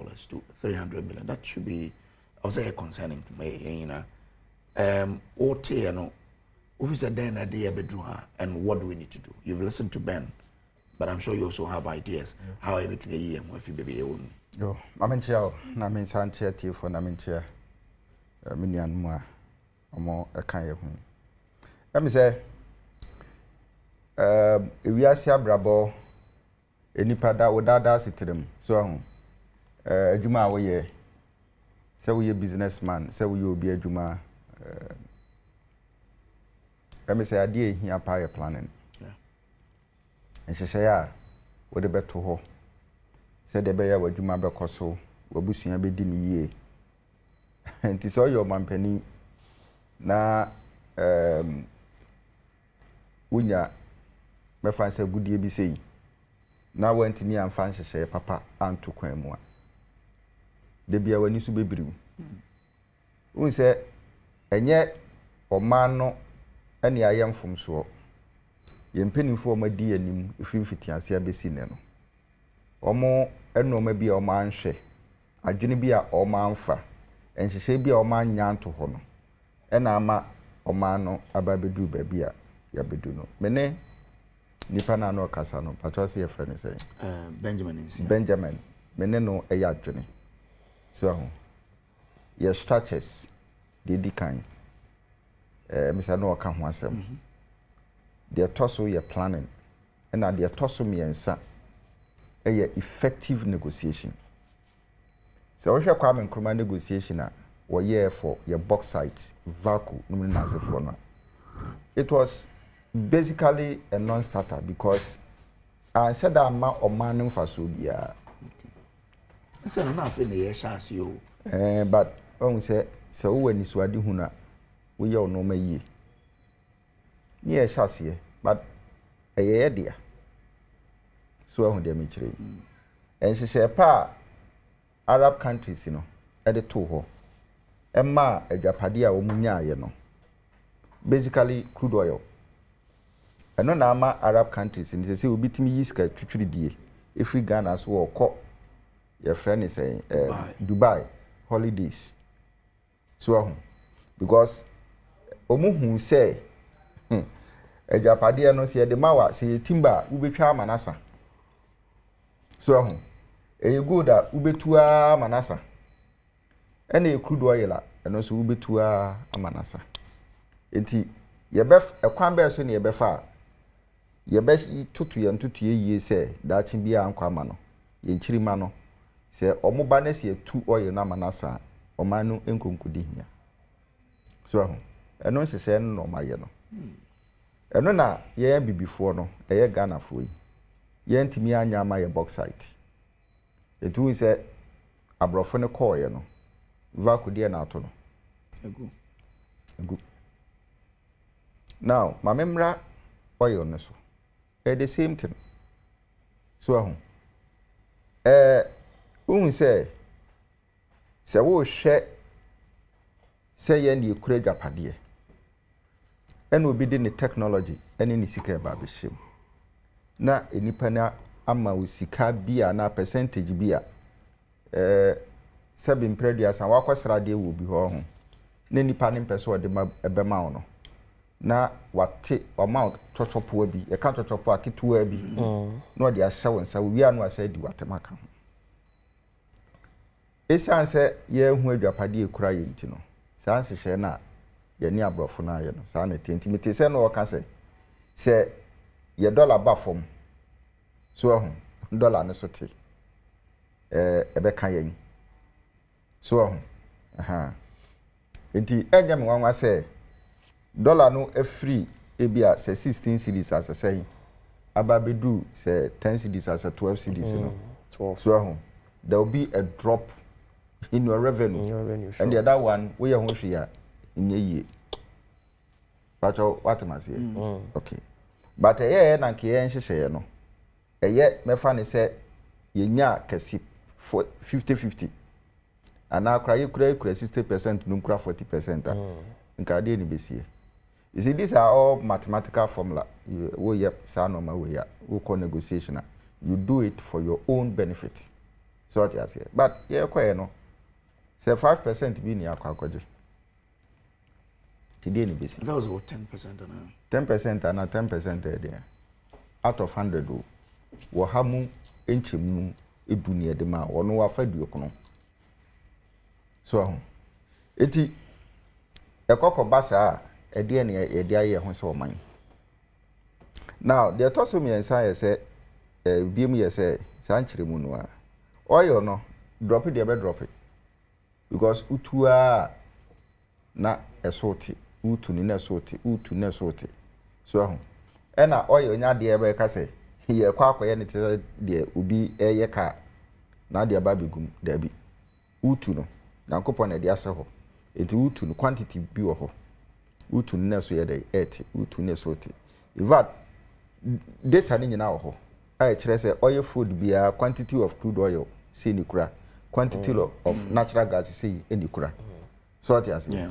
$300 million, that should be, I would say, concerning to me. You know, you know, officer then idea bedroom and what do we need to do? You've listened to Ben, but I'm sure you also have ideas how able to be here if you baby. Yo, I'm chair. Na me san chair tea for na me chair. Minian mo omo e kan ye hu. Let me say ewiase abrabo enipa da odada sitirem so hu adwuma wo ye say we businessman say we obi adwuma let me say ade ehia pa ye planning and she say ya wo de beto ho say de be ya wadwuma be koso wabusua be di ni yie nti so your mampani na unya me fan say gudie bi sei na wantimi amfa nhyehyɛ papa anto kwan mu a de bia wani so bebriw un sɛ enye ɔman no ɛne ayɛmfom so yɛmpanimfo ɔmadi anim ifimfitiase abesi ne no ɔmo ɛnoma bi a ɔmo anhwɛ adwene bi a ɔmo anfa nhyehyɛ bi a ɔmo anya nto hɔ no ɛna ama ɔman no aba beduru baabi a yabedu no mene nipa na no kasa no patrose ye friend say Benjamin mene no eya adwene so ho ye structures de dikan misa no ka ho asem de toso ye planning and de toso miensa eye effective negotiation so we hwe kwa Nkrumah negotiation a wo ye for ye bauxite vacuum no na asefo no it was basically a non-starter because I said that ma oman mfaso bia say no na fe na ye chance yo but when say wo wani so ade hu na wo ye ono ma yie ni ye chance but ye dia so ahun de me kire en hyehyɛ pa Arab countries you know e de to ho e ma adwapade a wo munya ye no basically crude oil eno na ama Arab countries ni say obi timi yiska twitwiridie every Ghana so okọ your friend is saying Dubai holidays so ahun because omuhu say adwapade no say de mawa say timba ubetwa manasa so ahun e good a ubetua manasa ene crude oil a eno so ubetua amanasa enti yebef ekwan be so ne yebefa yebe tutu ye ntutu ye se dachi bia ankwa ma no ye nchiri ma no se omoba na se tu oil na manasa omanu enkonkudi hia so ahu eno hyehyɛ no ma ye no eno na ye bibifo no eye Ghana fo yi ye ntimi anya ma ye bauxite etu se abrofo ne call ye no vakudie na ato no egu now mamemra oil no so the same thing so ahun ohun say wo hwe say ye na ekura dwapade ena obi de ne technology ene ne sika ba behim na enipa na ama osika bia na percentage bia sabin preduas an wakosra de wo bi ho ho na nipa ne mpese ode ma ebema wo no na wate amount chochopo bi e ka chochopo aketua bi na ode ahye wonsa wi anu asa di watemaka ho esan se ye hu adwapade ekura yenti no saa hyehyɛ na ye ni abrofo na ye no saa na tenti mete se no oka se say your dollar bafom so dollar no so te ebe kan yen so enti enye me wanwa say dollar no free ebia say 16 cedis as say ababedu say 10 cedis as 12 cedis no 12. so there will be a drop in your revenue, Sure. and the other one we are here in a year. But what am I saying? Okay. But a year and Kian share no. A year me fan say ye nya kesi 50-50. And now cry you could 60%, no cry 40%. In Cardian BC. You see, these are all mathematical formula. We yep, son of my way, we call negotiation. You do it for your own benefit. So what you say. But yeah, quite no. Say 5% be near Kwakoji. Today, that was about 10% now. 10% and 10% there. Out of 100, Wahamu, Enchimu, Edunia de Ma, or no affair do you. So, eti a cock of bassa, a DNA, a dia, who saw mine. Now, the toss me and say, beam ye say, Sanchri Munua. Oil no, drop it, never drop it. Because utua na esoti, utu ni nesoti, utu nesoti. So, ena oil nya de ebe ka say, ye kwa ye ne te de obi eye ka na de ba begum dabi. Utu no, Yankopon e de ase ho. Enti utu no quantity bi wo ho. Utu ni neso ye de 80, utu nesoti. In fact, data ni nyina wo ho. I kire say oil food bia quantity of crude oil say ni kura. Quantity of natural gas say any kura. So what you say?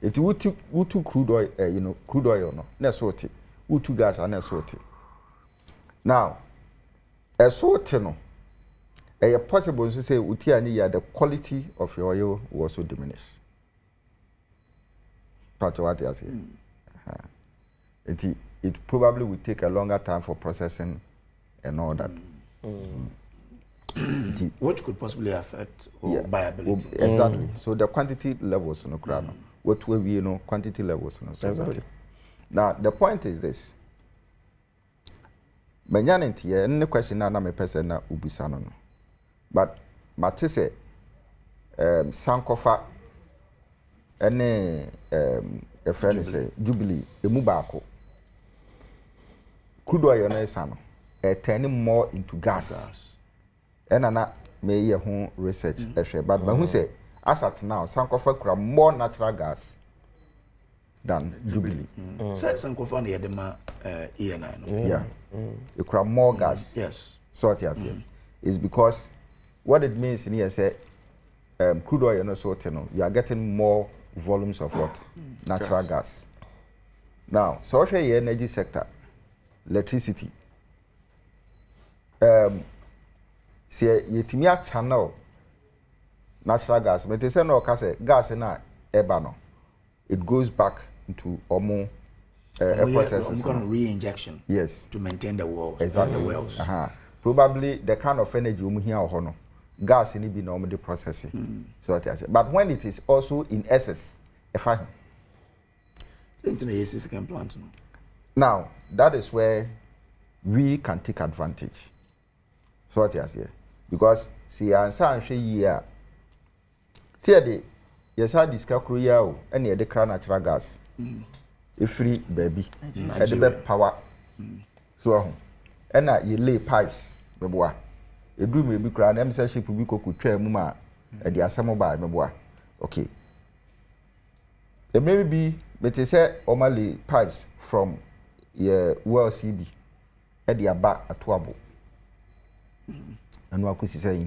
It would crude oil, crude oil no. Na sort it. Would gas and na sort it. Now, a sort no. A possible to say utiani the quality of your oil will also diminish. Part of what you say. It probably will take a longer time for processing and all that. Which could possibly affect viability. Exactly. So the quantity levels no crano. What way we quantity levels no. Exactly. Now the point is this. Menyanenti ye any question na me person na ubisa no. But matise sankofa any a friend say Jubilee emu baako. Crude oil no esano. Turning more into gas. Enana may ye home research but who say as at now Sankofa kura more natural gas than Jubilee. Sankofa near the ENI. Yeah. You kura more gas. Yes. So what you say is because what it means in here say crude oil no so you are getting more volumes of what? Natural gas. Now, so the energy sector, electricity. See, yetimi channel natural gas. But they say no, cause gas na ebano. It goes back into omo processes. Re-injection. Yes. To maintain the wells. Exactly. The wells. Probably the kind of energy here or no. Gas in be normally processing. So what I say. But when it is also in excess, fine. Plant. Now that is where we can take advantage. So what I say. Because see answer and share year. See the yes I discuss create and the crown natural gas. A free baby. At the best power. So and you lay pipes, beboa. You do maybe crown them say ship will could try muma at the asamo by beboa. Okay. There may be but they say normally pipes from your well CB at the back at Twabo. And what could say?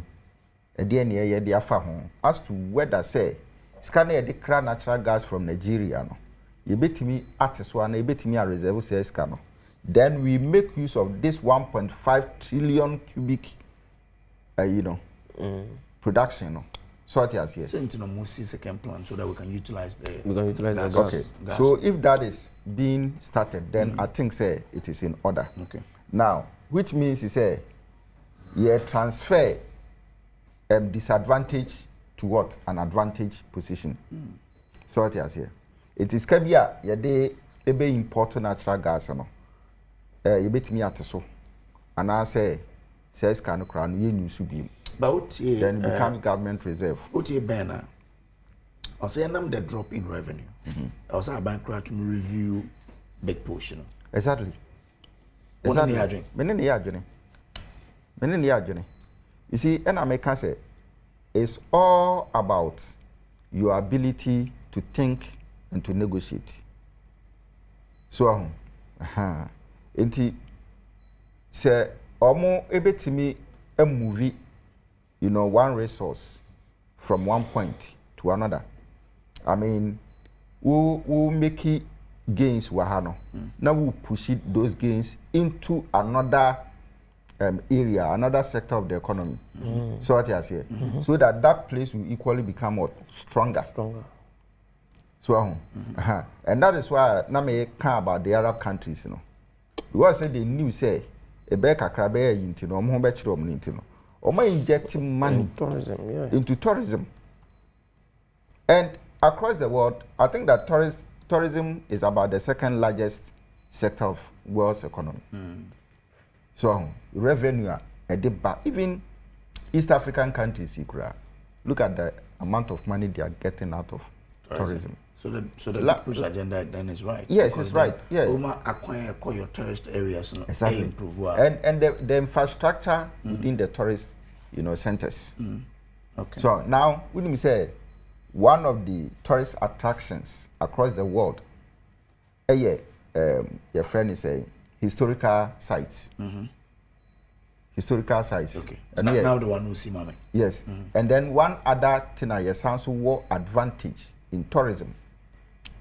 A DNA the afa home as to whether say scanner the crown natural gas from Nigeria. No, you bet me at one, you bet me a reserve says scanner. Then we make use of this 1.5 trillion cubic, production. No, so what is here? Send to the second plant so that we can utilize the. Gas. Okay. Gas. So if that is being started, then I think say it is in order. Okay. Now, which means you say. You transfer disadvantage to what? An advantage position. So what you say? It is kabia ye de ebe import natural gas no. you bet me at so and I say says can crown you use be but then it becomes government reserve. What you banner? I'll say the drop in revenue. Also a bank to review big portion. Exactly. Exactly. Many you see, and I make say it's all about your ability to think and to negotiate. So, say, omo ebetimi a movie, you know, one resource from one point to another. I mean, we'll make it gains wahano. Now we'll push it, those gains into another area, another sector of the economy. So what you say, so that place will equally become what stronger. So, and that is why now me care about the Arab countries, you know. Because say the news say a beka krabe into no more betrom into no. Or may injecting money into tourism. And across the world, I think that tourism is about the second largest sector of world's economy. So revenue a dip back. Even East African countries, look at the amount of money they are getting out of tourism. So the push agenda then is right. Yes, it's right. Yeah. Acquire your tourist areas and exactly. Improve. And the infrastructure within the tourist, you know, centers. Okay. So now, when we say one of the tourist attractions across the world, your friend is saying historical sites. Historical sites. Okay. And now the one who see mommy. Yes. And then one other thing I also war advantage in tourism.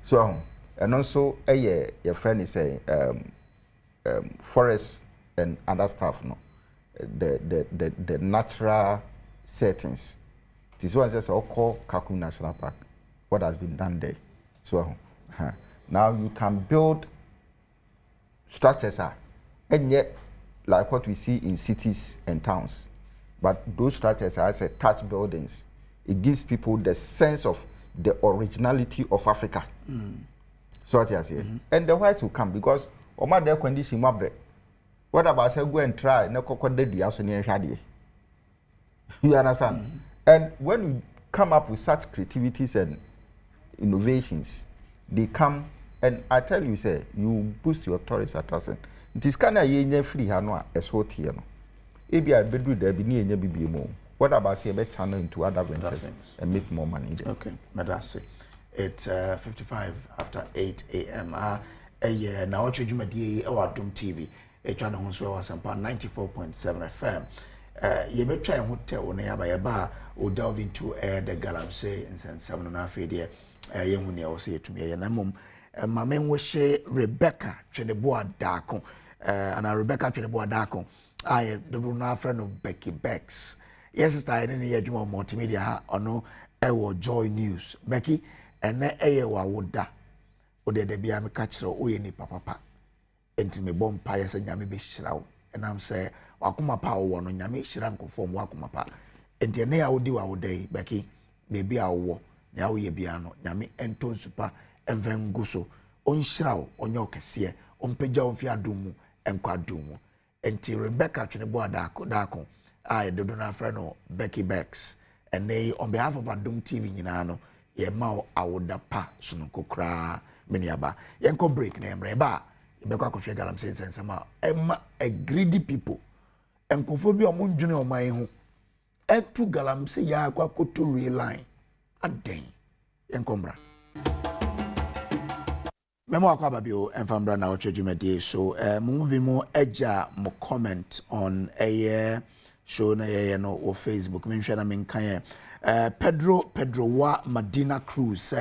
So and also your friend is saying forest and other stuff, no. The natural settings. This one says called Kakum National Park. What has been done there? So now you can build structures and yet like what we see in cities and towns. But those structures are as touch buildings. It gives people the sense of the originality of Africa. So what you say? And the whites will come because Oma their condition mabre. What about say go and try no kokode du aso ne hwade. You understand? And when we come up with such creativities and innovations, they come and I tell you, say, you boost your tourist attraction. It is kind of ye free hano a sort here. Maybe I bedu there be near BBMO. What about say a channel into other ventures and make more money there? Okay, Madasi. It's 55 after 8 a.m. Nnawotwe Jumadi our Adom TV. A channel who was 94.7 FM. You may try and hotel on a bar or delve into the Galamsey and 7.5 year. Young will say to me, and mum. My men was Rebecca Cheneboa Darko, and Rebecca Cheneboa Darko. I the friend of Becky Becks. Yes, sister, I didn't hear you multimedia or no, Joy News. Becky, and na would da. O de be am catch o ye ni papa. Enti me bom pa yes nyame be hirawo. And I'm say wakuma pa wo no nyame hira nkofo mo wakuma pa. Enti na ya wodi wa wodai Becky, baby a wo na wo ye bia no nyame ento nsupa envengu so onhirawo onye okese ompagya onfi adumu enkwadumu. Enti Rebecca Cheneboa Darko I do not friend no Becky Becks and they on behalf of Adom TV nyina no ye ma awoda pa sununko kra meniaba yenko break na emreba ibekwa kofie Galamsey nsensema emma a greedy people enkofo bi omundwene oman ho etu Galamsey ya akwa koto rail line aden yenko mbra memo akwa babio enfambra na ocho jumedie so mumu bi mo eja mo comment on a show na no or Facebook. Mention na Pedro wa Medina Cruz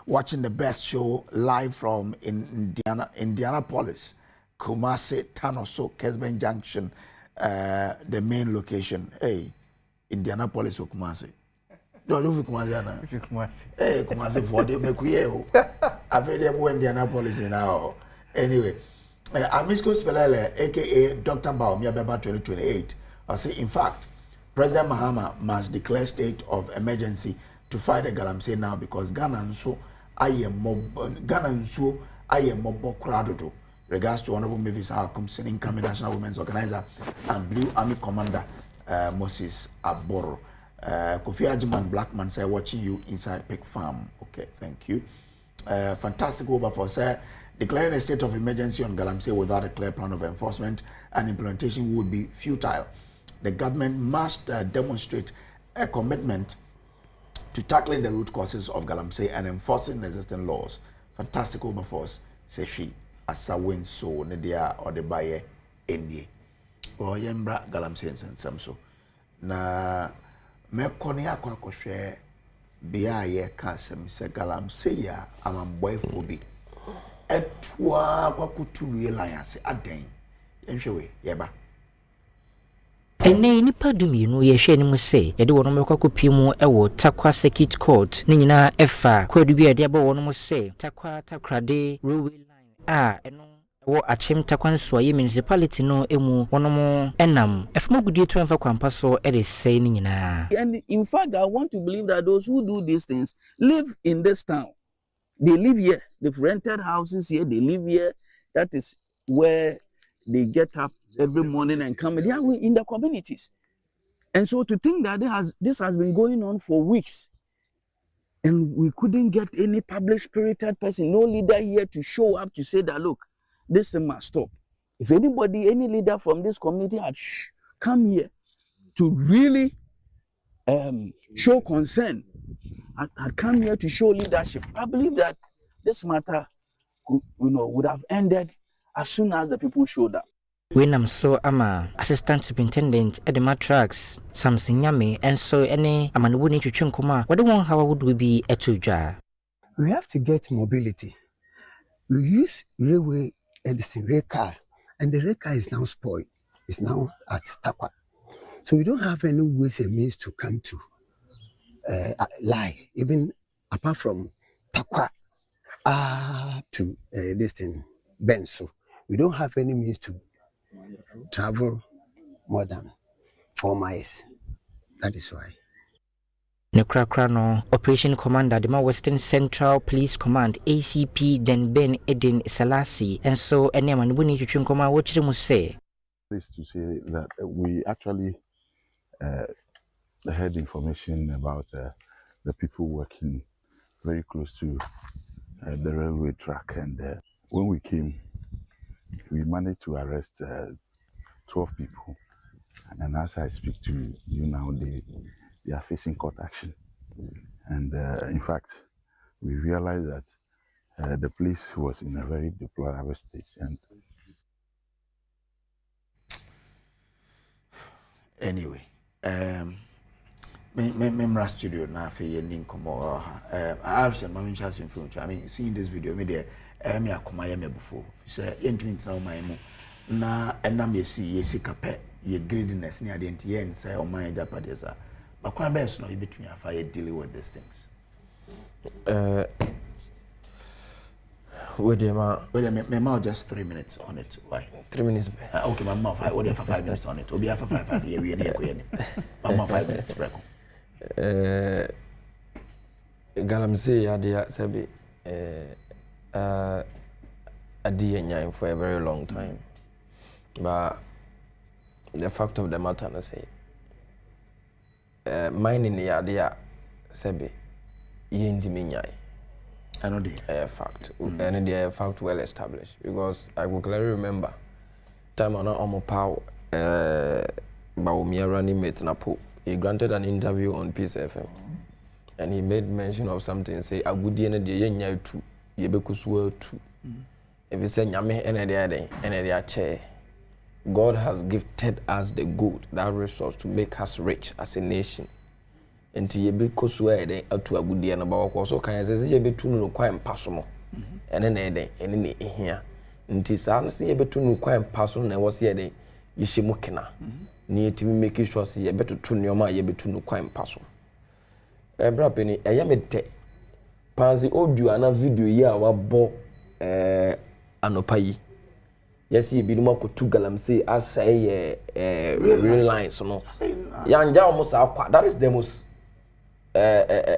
watching the best show live from Indianapolis, Kumasi, Tanoso, Kesben Junction, the main location. Hey, Indianapolis or Kumasi. No, you Kumasi. Kumasi. Hey, Kumasi for the mekuye. I've heard them Indianapolis now. Anyway, Amisko Spelele, aka Dr. Baum, Yabeba 2028. I say, in fact, President Mahama must declare state of emergency to fight the Galamsey now because Ghana and so I am mob crowd Regards to Honorable Mavis Alcom, incoming National Women's Organizer, and Blue Army Commander Moses Aboro. Kofi Ajiman Blackman say watching you inside Pig Farm. Okay, thank you. Fantastic over for say declaring a state of emergency on Galamsey without a clear plan of enforcement and implementation would be futile. The government must demonstrate a commitment to tackling the root causes of Galamsey and enforcing existing laws. Fantastic over for us, say she. Asa win so Nedia or the buyer India. Or Yembra Galamsey and Samso. Na me konia kwa share bia ye kasem se Galamsey ya amamboy fobi. Etwa kwa kutu alliance aden. Yenhwe yeba. Ene nipa duminu ye hwe ni mu se ye de wono mekwakopi mu ewo Takwa Circuit Court ni nyina efa kwadu bia de aba wono mu se Takwa Takrade railway line eno wo achim Takwa nso ye municipality no emu wono mu enam efuma gudie to emfa kwampa so e de sei ni nyina. And in fact, I want to believe that those who do these things live in this town. They live here. They've rented houses here. They live here. That is where they get up every morning and come. They are in the communities. And so to think that this has been going on for weeks and we couldn't get any public spirited person, no leader here to show up to say that, look, this thing must stop. If anybody, any leader from this community had come here to really show concern, had come here to show leadership, I believe that this matter would have ended as soon as the people showed up. Wenam so ama Assistant Superintendent Edema Tracks Samson Nyame and so any amanwuni twetwenkoma what one how would we be etudwa. We have to get mobility. We use railway and the rail car, and the rail car is now spoiled. It's now at Takwa. So we don't have any ways and means to come to lie, even apart from Takwa to this thing Benso. We don't have any means to travel more than 4 miles. That is why. Nekrakra Operation Commander the Western Central Police Command ACP then Ben Edin Selassie and so anyone we need to chinkoma what you must say. This to say that we actually heard information about the people working very close to the railway track, and when we came, we managed to arrest 12 people, and as I speak to you now, they are facing court action. And in fact, we realized that the police was in a very deplorable state. And anyway, Memra studio na fe yending komo I have some mama chance in future. I mean, seeing this video me there me akoma ye me before. Say yentumi ntina o man mu na enam ye si ye sikape ye greediness ni ade ntie en say o man japade sa. But kwa be so no you between afa ye dealing with these things. Wait just 3 minutes on it. Why? 3 minutes. Okay, my mouth. I order for 5 minutes on it. Obi for 5 here. We are my mouth 5 minutes. Break. Galamsey adia sabi adia for a very long time, but the fact of the matter is say mining the adia sabi yendi nyai. I know the fact, and the fact well established, because I will clearly remember time on our power Baumia running mate Napo. He granted an interview on Peace FM, and he made mention of something. Say, "I would end the year too. Yebekuswa too. If you say nyame ene chair, God has gifted us the good, that resource to make us rich as a nation. And yebekuswa ede atu agudi na bawo so kan say yebetu no kwan paso and then here. Nti saa no say yebetu no kwan paso na wo say ede yishemu kena. Ni etimi make sure say yebetu nneoma yebetu no kwan paso. Ebra peni eyamete panzi audio ana video yi a wabo anopa yi. Yes, you be no to Galamsey as say real lines no. Yanja almost that is the most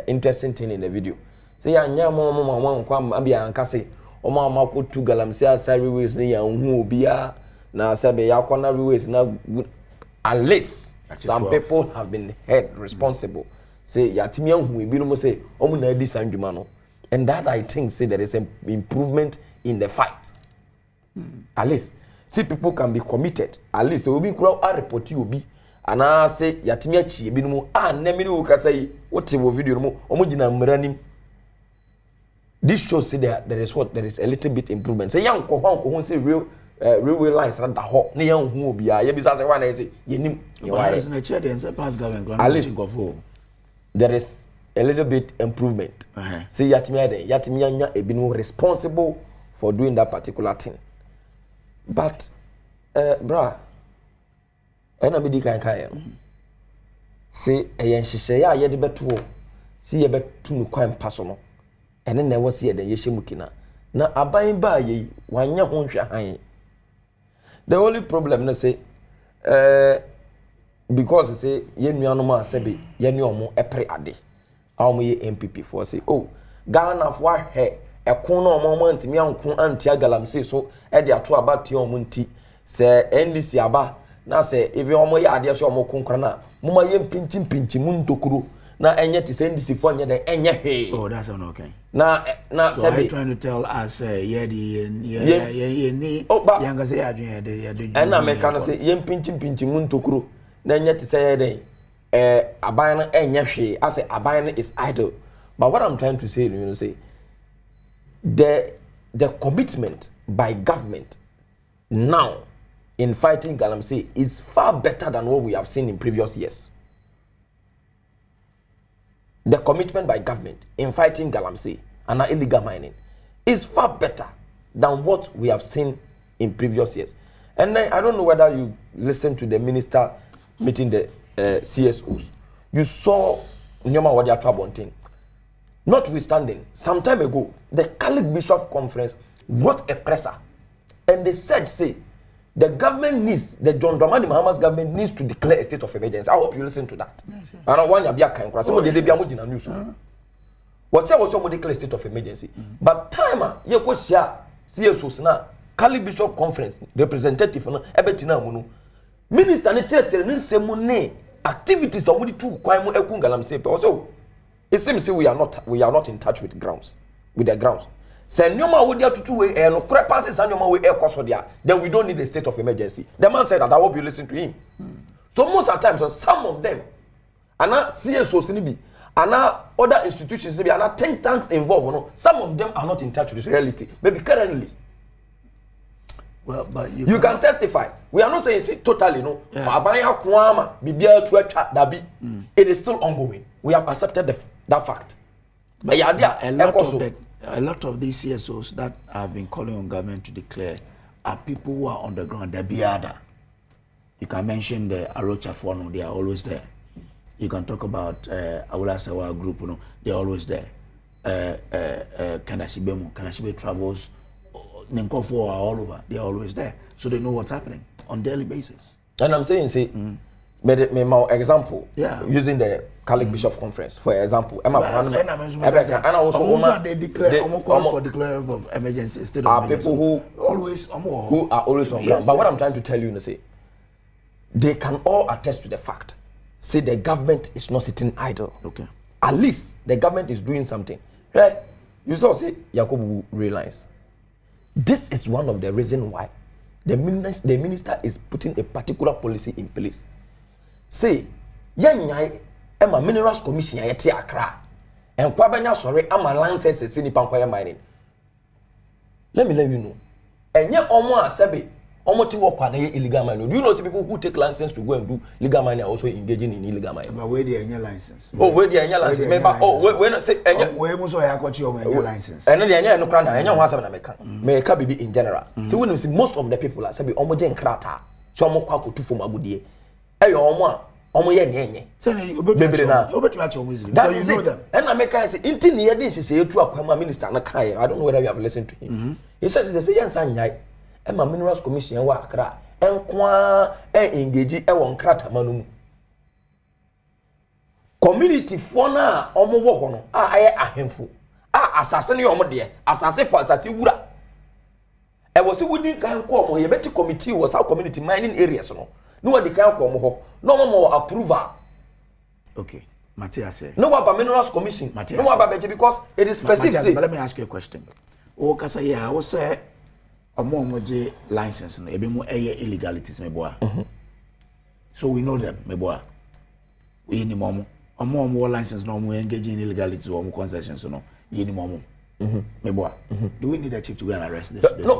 interesting thing in the video. Say yanya mama kwam abia anka say Oma amako to Galamsey asari ways ne yan hu obia na sabe ya kwana ways na at least some people have been held responsible. Say yatimi hu ebi no say omu na edi sandwuma no. And that I think say there is an improvement in the fight. At least see people can be committed. At least obi kura a report you obi ana say yatimi achi ebi no mu nemini wo kasa yi wote wo video no mu omu gina mranim. This shows say there is a little bit improvement. Say young ko say real railway lines na da ho na young hu obi a ye bisa say wan say yenim why is na chair dey say pass government there is a little bit improvement. Say yatimi anya ebi responsible for doing that particular thing. But bra ena me di kan say eyen hihye ya ye de beto see ye beto no kwan paso no ene na wose ye de ye hyemukina na aban ba ye wanya ho hwe han. The only problem na say because say ye nuanom asebe ye ne omo epre ade awmo ye NPP for say oh Ghana for he ekon no omo antimi ankon antia Galamsey so e de ato abate omo nti se NDC aba na se even omo ye ade so omo konkra na muma ye pinchim ntokuro na enye ti se NDC for nye de enye he. Oh, that's not okay. Na so are you trying to tell us ye ni yanga say adwen ye and na me kan say ye pinchim ntokuro na enye ti se ye de aban no enye hwe as aban no is idle. But what I'm trying to say, say the commitment by government now in fighting Galamsey is far better than what we have seen in previous years. The commitment by government in fighting Galamsey and illegal mining is far better than what we have seen in previous years. And then I don't know whether you listened to the minister meeting the CSOs. You saw Nyoma Wadia Trabontin. Notwithstanding, some time ago, the Catholic Bishop Conference wrote a presser and they said, say, the government needs, the John Dramani Mahama's government needs to declare a state of emergency. I hope you listen to that. Yes. I don't want you to be a kind of person. What's your declare state of emergency? But time, you could share CSOs now, Catholic Bishop Conference, representative, Minister, and church, activities of the two Kwaimu Ekun Galamsey. Also, it seems we are not in touch with the grounds. Send your man with their two way and passes and your man with air cost for there. Then we don't need a state of emergency. The man said that I hope you listen to him. So most of the times, some of them, and not CSOs, and not other institutions, and not think tanks involved. Some of them are not in touch with reality. Maybe currently. Well, but you can testify. We are not saying it totally, no. It is still ongoing. We have accepted that fact. But a lot of these CSOs that have been calling on government to declare are people who are on the ground. They're Biada. You can mention the Arocha Fono, they are always there. You can talk about Awula Sawa group, they're always there. Kanashibe Travels, Nenkofo are all over, they're always there. So they know what's happening on daily basis. And I'm saying, my example, using the Catholic Bishop Conference, for example, and also they declare call for declaration of emergency state of emergency. People who are always on ground. But what I'm trying to tell you, say, they can all attest to the fact. Say the government is not sitting idle. Okay. At least the government is doing something. Right? You saw, say, Yakubu realize. This is one of the reasons why the minister is putting a particular policy in place. Say, Emma Minerals Commission yeti Accra. And Kwabanya sorry, ama licenses in Nipankwaya mining. Let me let you know. And yet omo asebe, omo ti work on illegal mining. Do you know some people who take license to go and do legal mining are also engaging in illegal mining? But where they license? Oh, where they license? Remember, we not say where muso ya kwachi o license. And they no kra na enya ho asebe na meka. Meka bibi in general. So when we see most of the people are say omo je nkrata. So omo kwa kotu fo magudie. Eyo omo omoye nyenye that is it. And I make say inti ne yede nhese etu akwama minister na kai. I don't know whether you have listened to him. He says say yansa nyai e ma Minerals Commission wa Accra enkwa engage e won krata manum community for na omo wo ho no aye ahemfo asase ne omo de asase for asase wura I was a wooden can come here, better committee was our community mining areas. No one can come home. No more approval. Okay. Matthias said. No about minerals commission. Matthias no about because it is specific. But let me ask you a question. Oh, kasa yeah, I was say a more license no, ebi mo illegalities me boa. So we know them, me boa. We ni momo. A more license no more engage in illegalities or more concessions no. Ye ni momo. Me boa. Do we need a chief to go and arrest this? No,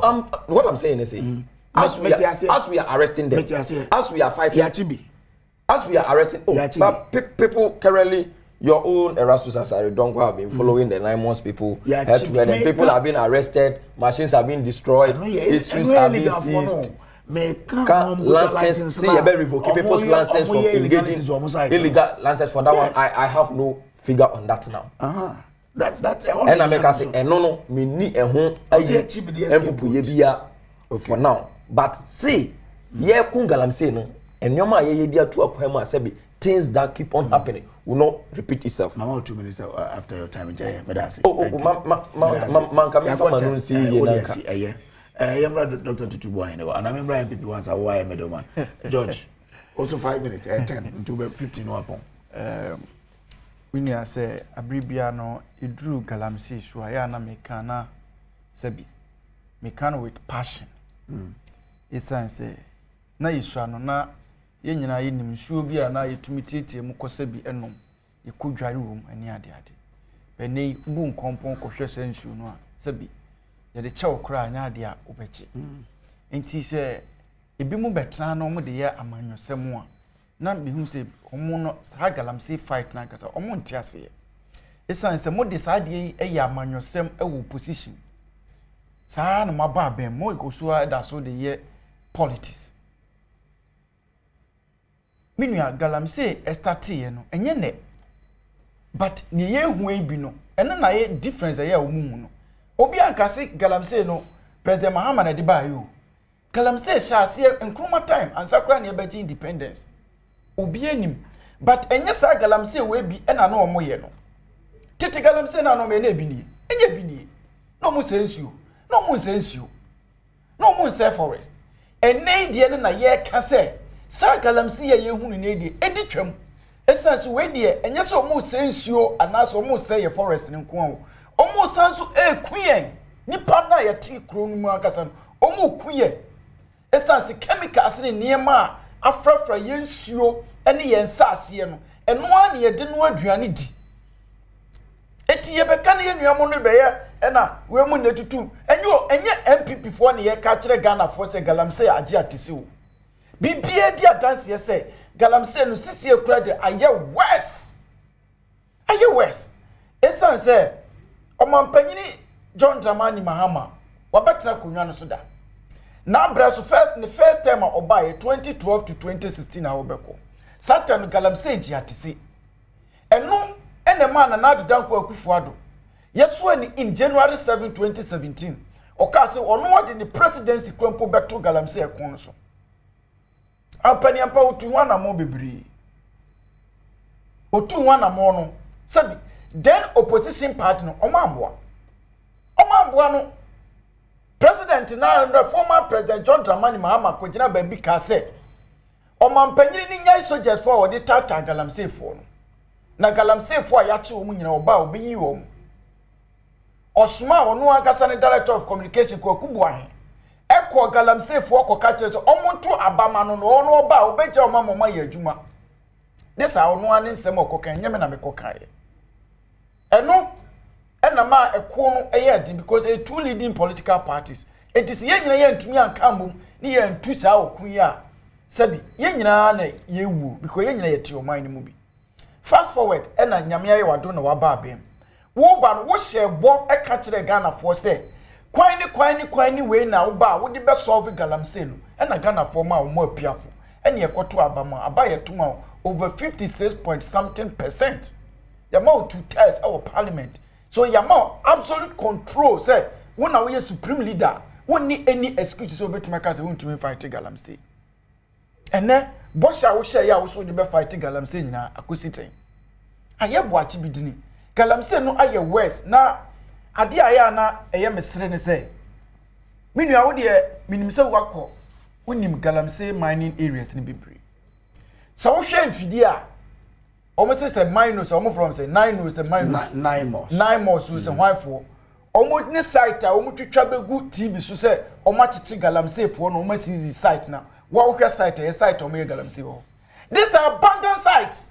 what I'm saying is as we are arresting them, as we are fighting, as we are arresting, but people currently, your own Erasmus Asari don't have been following the 9 months people people have been arrested, machines have been destroyed, issues have been seized. License, see a very revoke people's license from engaging illegal license for that one. I have no figure on that now. That and I make us say no me ni ehun aye for now. But see, ye kun Galamsey no enyoma ye dia to akwam asabi things that keep on happening will not repeat itself. Mama 2 minutes after your time Jaya medase. Man come from no see ye nanka. Yamra Dr. Tutubu ahenewa and I remember NPP once a wire medoman. George also 5 minutes 10 to 15 no upon. When you say abribia no idru Galamsey so aya na mekana sebi mekana with passion. Esan say na yiswa no na ye nyina ye nim nsuo bia na yetumi tietie mu kosebi enom yekodware wom ani ade ade bene bu nkompon kohwe se nsuo no a sebi ye de chew kra anya ade a obechi enti se ebi mu betra no mo de ye amanyosem a na mehu se omo no sa Galamsey fight na kasa omo ntiase esan se mo de sa de e ya amanyosem e wo position sa na maba ben mo ikoso da so de ye politics minua Galamsey estati no enye ne but ni ye hu bi no ene na ye difference ye omumu no obi ankase Galamsey no President Mahama na de ba yo Galamsey sha se enkroma time ansakra na ye beji independence obi anim but enye sa Galamsey we bi ena na omo ye no tete Galamsey na no me na bi ni enye bi ni no mo sensuo no mo sensuo no mo se forest ene die na ye ka se sa Galamsey ye hunu ne die edi twam essence we die enye se omo sensuo anaso omo se ye forest ne nko o omo sanso ekuyen nipa na ye ti kro nu mu akasa omo kuye essence chemicals ne niema afrafra ye nsuo ene ye nsase no eno a ne ye de no aduane di eti ye beka ne ye nuamo no be ye ena we mu ne tutu enye NPP fo ne ye ka kire Ghana fo se Galamsey age atisi o bibie di adanse ye se Galamsey no sisi ekura de aye west esan se omampanyini John Dramani Mahama wabetra konwa no so da na braso first time obaye 2012 to 2016 a wobeko Satan Galamsey age atisi eno ene man na adudanko Akufuado yeso ni in January 7 2017 okase ono wode ni presidency kwampo beto Galamsey ekon so apani ampa otu wana mo bebiri otu wana mo no sabi then opposition party no omamboa no president na former president John Dramani Mahama ko gina ba bi ka se omampanyiri ni nyai soldiers for wode tata Galamsey for no na Galamsey for ya che omu nyina oba obeyi omu osuma onu akasa ne director of communication ko kubuahe eko Galamsey for ko ka kire so omonto abama no no oba obeje omamoma ya adwuma desa onu ane nsem okokan nyeme na mekokan eno enama eko no eyadi because a two leading political parties it is ye nyina ye ntumi ankambom ni ye ntu sa okun ya sabi ye nyina na ye wu because ye nyina ye ti oman ni mu bi fast forward ena nyame ye wado na waba abem wo ba no wo hye bo eka kire Ghana for say kwan ni we na wo ba wo de be solve Galamsey no ena Ghana for ma wo mo apiafo ena ye koto abama abaye tuma over 56.something%. Yamao 2 tiers our parliament. So yamao absolute control say when we supreme leader won't need any excuse so bet make us want to fight Galamsey. And then Bosha wo share ya wo so de be fight Galamsey nyina akositen. Aye boachi bidini. Galamsey no aye west na ade aya na eye mesere ne say Minu a wo de minim se wakọ wonim Galamsey mining areas ni bebre. So wo hwe mfidi a almost say minus almost from say 9 was the minus 9 more. 9 more so say why for almost ni site a almost twitwa begu TV so say almost Galamsey for no almost easy site now. What we site a site almost Galamsey ho. These are abandoned sites.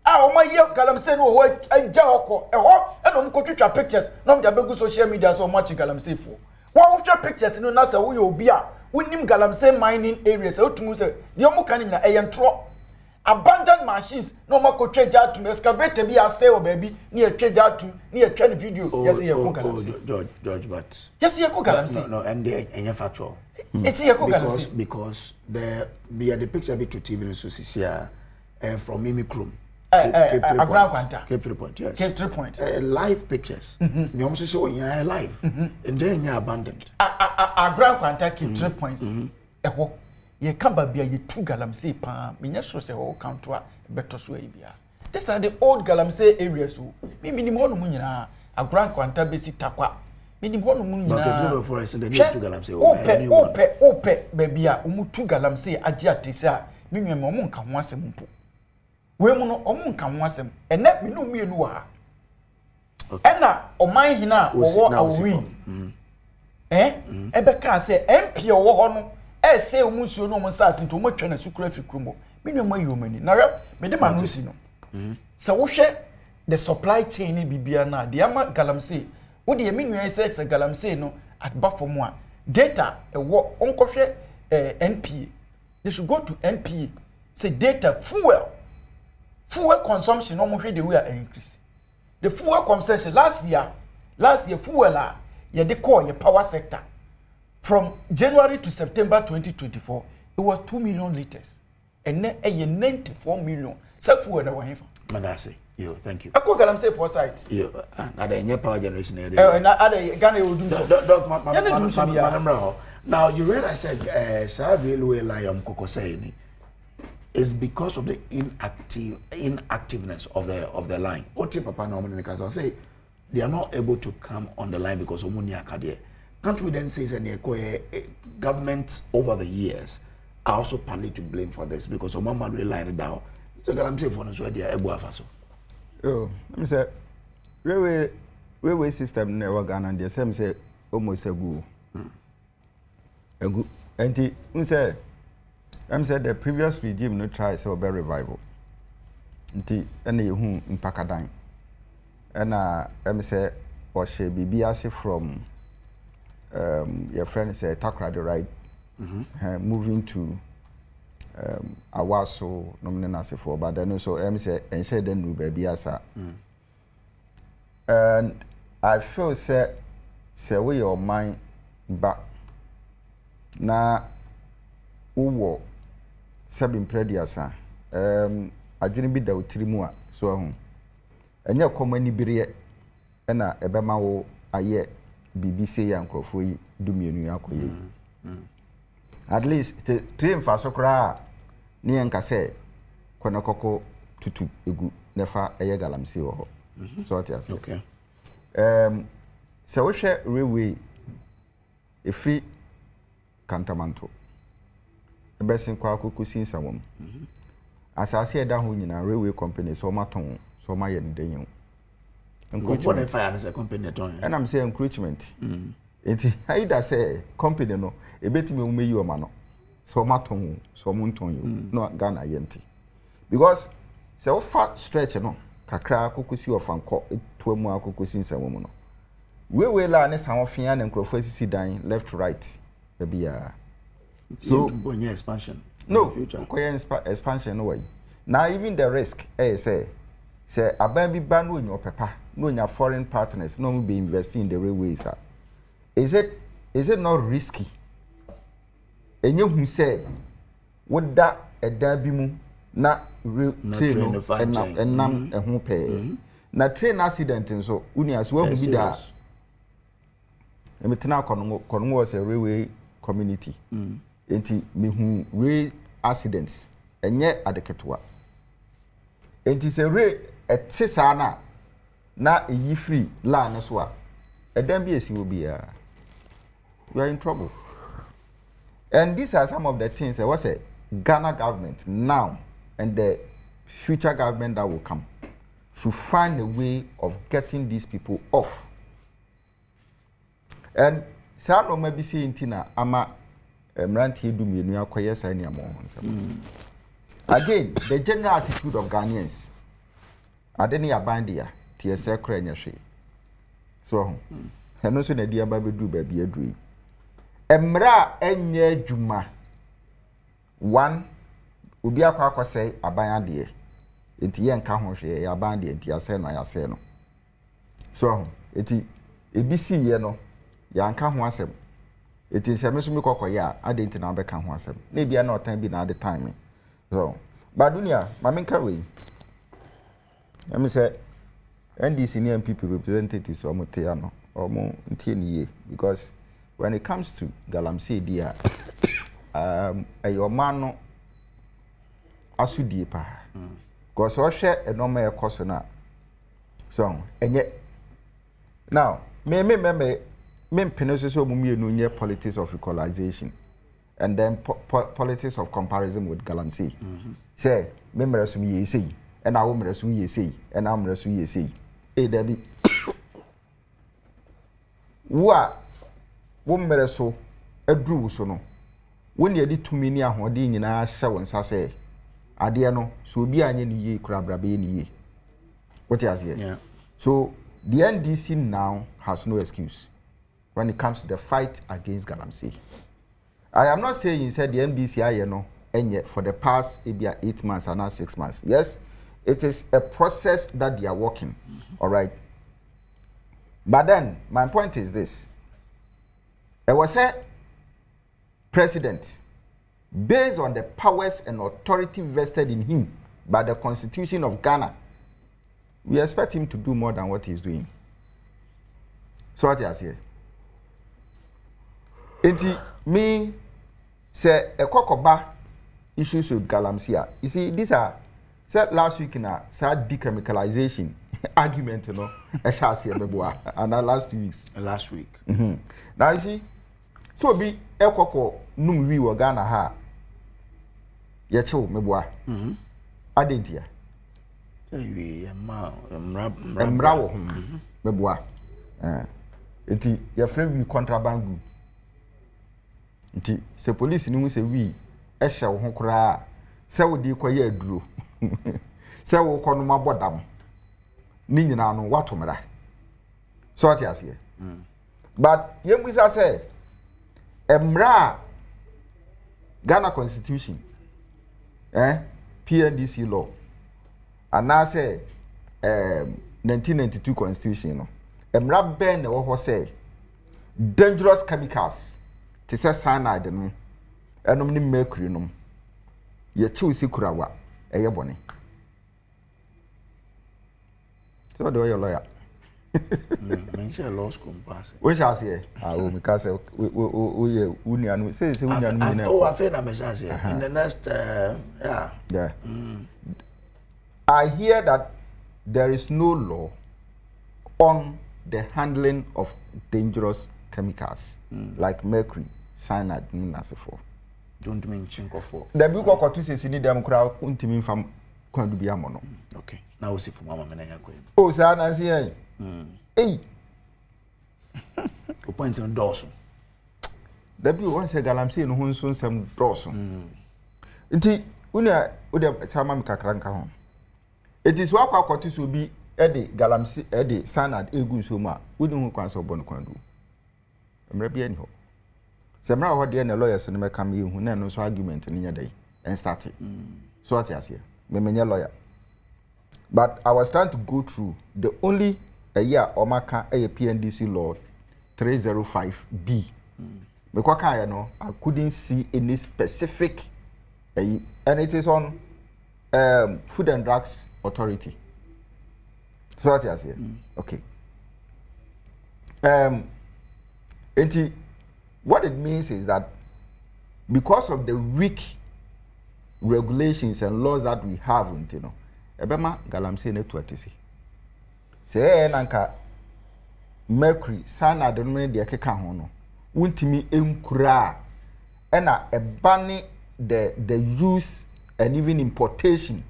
Almost here Galamsey no ho agya hoko e ho e no mko twitwa pictures no mde begu social media so much Galamsey for. What we pictures no na say wo ye obi a wonim Galamsey mining areas o tumu say de omo kan nyina e yentro abandoned machines no more could trade out to excavate be a sale baby near trade out to near trend video. Yes, you cook George, but yes, you cook Galamsey. No, and they factual. It's here cook because the picture bit to TV so here from Mimi Krum. Cape 3 point, yes. Cape 3 point. Live pictures. You also show in live. And then you're abandoned. A ground quanta Cape 3 points. Ye kamba bia ye tu Galamsey pa me nya so se ho kanto a beto so bia. These are the old Galamsey areas so me minim ho no mu nyina agran kwanta besi takwa minim ho no mu nyina no for us the need to Galamsey ope baby a umu tu Galamsey agi atese a me nwem omo nka ho asem mpo we mu no omo nka ho asem ene me no mienu wa ha ena oman hina wo awin ebe ka se MP wo ho no say umunsuo no monsa sinto mo twa na sukura fikrumo menwe ma yomani na me de ma no si no so wo hwe the supply chain ni bibia na de ama Galamsey wo de menwe sex Galamsey no at bafom a data wo onkohwe NPA they should go to NPA say data fuel consumption no mo hwe the way increase the fuel consumption last year fuel a ye de call ye power sector. From January to September 2024, it was 2 million liters. And now, 94 million. Self-fuel, Manase, yo, thank you. I could Galamsey for sites. Yo, and power generation. Now, you read, I said, South Railway Lion Coco saying is because of the inactiveness of the line. Oti Papa normally because I say they are not able to come on the line because Omunia Kadie. Can't we then say that governments over the years are also partly to blame for this because Omama relied it down. So Galamsey for us where they are able to. Oh, let me say, railway system never gone and the same say almost a good. A good. And I'm say the previous regime no try so very revival. Any who in Pakadine. And I'm say or she be biasi from. Your friend said Takrade right, moving to Awaso, nomination for, but then also say and said then we baby asa. And I feel say we your mind back na uwo sabin prediasa. I didn't be the utrimua so and your common ibire and a ebema wo aye. BBC yankrofo yi dumienu yakoye at least train fa sokra ne yanka se konakoko tutu egu nefa eye Galamsey wo so what you say okay se wo hwe railway e free Kantamanto e besin kwa kokosin samom asase eda ho nyina railway company so maton so ma ye ndenyen. And I'm saying encroachment. It either say company no, a bit me ume you mano. So maton, so munton you, no Ghana yenti. Because so far stretch no, kakra kukusi of anko, 2 more kukusin sa woman. We la ne some of yan and crofesi dying left right. Maybe so expansion. No, expansion no way. Now even the risk, say a baby ban in your papa. No, your foreign partners no be investing in the railways. Is it not risky? And you who say, would that a dabimu na train and nam a home pay? Na train accident and so uni as well be that. And Metana Cornwall was a railway community. Enti me who rail accidents and yet at the Ketua. It is a rail at Tisana. Na yi free la na so a then be will be we are in trouble. And these are some of the things that was a Ghana government now and the future government that will come should find a way of getting these people off. And so no maybe see intina ama mranti do me nu akoye sa ni amo. Again, the general attitude of Ghanaians adeni abandia tie se kra nyahwe. So eno so na dia ba bedu ba bia dui. Emra enye adwuma. One obi akwa akose aban ade. Enti ye nka ho hwe ya aban ade enti ase no. So eti ebisi ye no ya nka ho asem. Eti se me so me kokoye a ade enti na beka ho asem. Na bia na otan bi na ade time. So badunia mamenka we. Emi say NDC and NPP representatives omote ano omo ntie ni ye because when it comes to Galamsey dia ayo mano asudie pa because o hwe enoma ekoso na so enye now me mpene so omo mienu nye politics of equalization and then politics of comparison with Galamsey say me meraso mi ye sei and I will meraso ye sei and I meraso ye sei Debbie wa wo mmere so adru so no woni ade tumi ni ahode nyina hye wonsa se ade no so obi anye ni ye kura brabe ni ye what you say yeah. So the NDC now has no excuse when it comes to the fight against Galamsey. I am not saying said the NDC aye no enye for the past 8 months and now 6 months. Yes, it is a process that they are working. All right. But then my point is this. There was a president based on the powers and authority vested in him by the Constitution of Ghana. We expect him to do more than what he's doing. So what I say? Enti me say a kokoba issues with Galamsey. You see, these are said last week in a sad decriminalization argument, you know, and last 2 weeks. Last week. Now you see, so be a koko num we were Ghana ha. Yacho meboa. Adentia. Mrawo meboa. Enti your friend we contraband. Nti se police ni mu se we e hye wo ho kura se wo di koye aduro. Se wo kono mabodam. Ni nyina no watomra. So what you say? But yemisa say emra Ghana Constitution PNDC law and now say 1992 Constitution no emra ben na wo say dangerous chemicals to say cyanide no enom ni mercury no ye chiusi kurawa eye bone. So do your lawyer. Mention law school pass. We shall say. Because we union say union. Oh, I feel na me shall say. In the next yeah. I hear that there is no law on the handling of dangerous chemicals like mercury, cyanide, for. Don't mention for. The book of Cotus need them crowd untimin from Quandubiamono. Okay. Now we see for Mama Menaya. Oh, sir, I see. Hey. Go point on Dawson. The bill once a Galamsey and who soon some Dawson. Indeed, Unia would have Tamam Kakranka home. It is what our Cotus will be Eddie Galamsey, Eddie, son at Egun Suma, wouldn't cancel Bonquandu. I'm ready anyhow. Samra what the lawyers and come you who knows argument in your day and started. So what is here? Memenia lawyer. But I was trying to go through the only a year Omaka a PNDC law 305B. Because I couldn't see any specific and it is on Food and Drugs Authority. So what is here? Okay. What it means is that because of the weak regulations and laws that we have, you know, Ebema Galamsey Nnawotwe say nanka mercury cyanide no de keka ho no wuntimi enkura ena ebane the use and even importation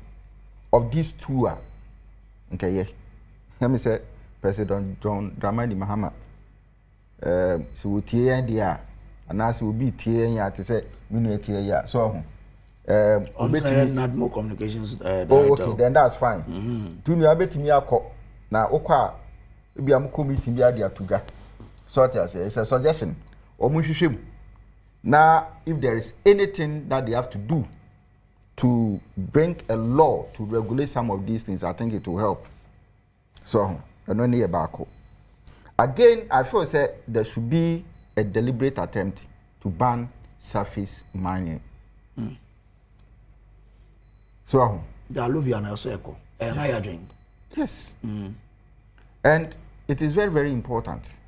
of these two okay let me say President John Dramani Mahama so wotie dia anase obi tie ya te say minu tie ya so obetimi not more communications okay then that's fine tunu abetimi akọ na okwa bia mo committee bia dia tuga so it's a suggestion omunhwehwem now if there is anything that they have to do to bring a law to regulate some of these things, I think it will help. So, I don't need a back. Again, I feel say there should be a deliberate attempt to ban surface mining. So, the alluvial also echo a higher drink. Yes. And it is very, very important.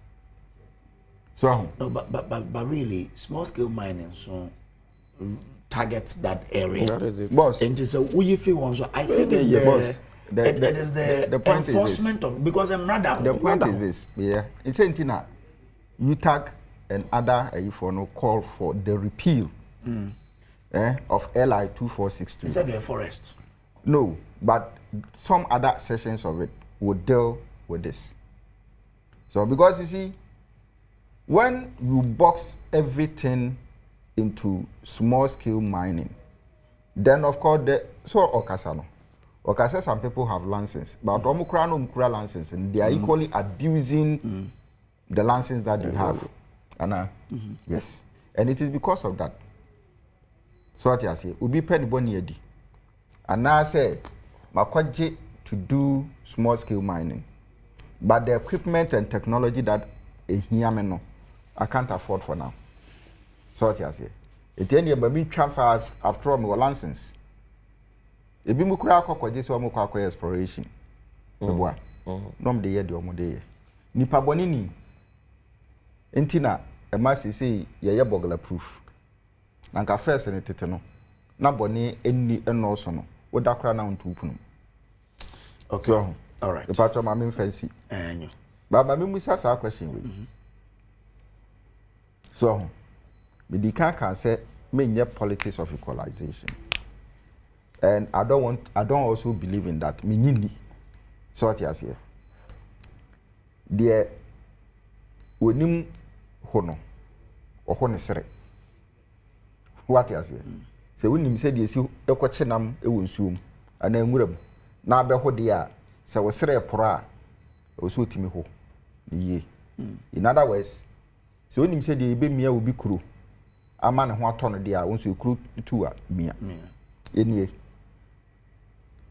So, no, but really, small scale mining so targets that area. That is it. Boss. And it's a we one. So I think it's the point enforcement of because I'm rather the point is this. Yeah, it's saying UTAG and other no call for the repeal of LI 2462. Is that the forest? No, but some other sections of it would deal with this. So because you see, when you box everything into small scale mining, then of course Okasa some people have licenses, but omukra no mukra license, and they are equally abusing the license that they have. And yes, and it is because of that. So what I say, ubi penny boni edi, and now say makwaje to do small scale mining, but the equipment and technology that no, I can't afford for now. So what I say, it any about me transfer after all my license. Ebi mu kura akọkọje so mo kwa exploration. Eboa. Nom de ye de omo de ye. Nipa boni ni. Entina e ma sese ye bogla proof. Na nka first ne tete no. Na boni enni eno so no. Wo da kura na ntupu no. Okay. So, all right. The part of my main fancy. Enyo. Baba me musa sa question we. So, me di can say me nye politics of equalization. And I don't also believe in that. Me nini. So what you say? The onim hono or hono sere. What you say? Se wonim say the si ekwoche nam e wonsuom ana enwuram na abeho de a se wo sere pora oso timi ho ye. In other words, se wonim say the ebe mia obi kuro ama ne ho atono de a wonso kuro tu a mia. Enie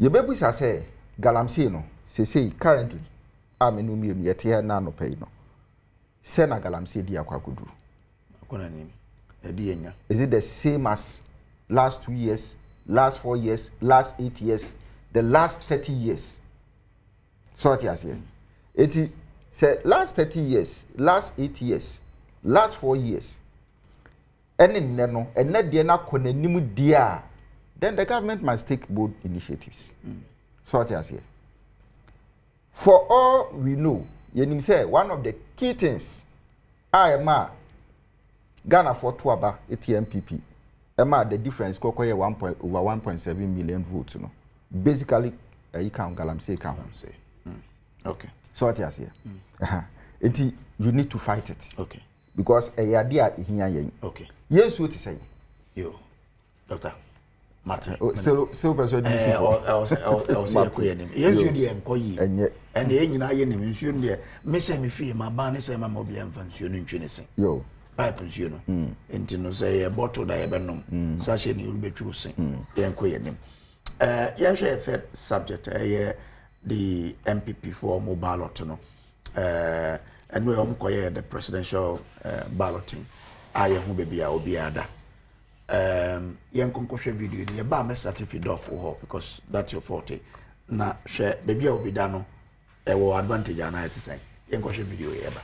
Yebebusa say Galamsey no say currently amenu mi yete here na no pay no say na Galamsey di akwakoduru akona nim edi enya. Is it the same as last 2 years, last 4 years, last 8 years, the last 30 years? So what you say it say last 30 years, last 8 years, last 4 years ene nne no ene de na konanim dia, then the government must take bold initiatives. So what I say. For all we know, you say one of the key things I am Ghana for Tuaba NPP. The difference over 1.7 million votes. No? Basically, you can Galamsey count. Okay. So what I say. You need to fight it. Okay. Because a idea here. Okay. Yes, what to say. Yo, Doctor. Martin. Still persuaded me. I'll say a queen. Yes, you dear employee. And the engine I am in there. Miss me fee, my banner say my mobile and function in Trinity. Yo, pipes, you know. Intino say a bottle diabenom. Such a new be choosing. The enquiry. Yes, a third subject, the NPP for mobile autono. And we are the presidential balloting. I am who be our biada. Young concussion video in your bar certificate of because that's your forte. Na share baby will be done. A war advantage and I say young concussion video ever.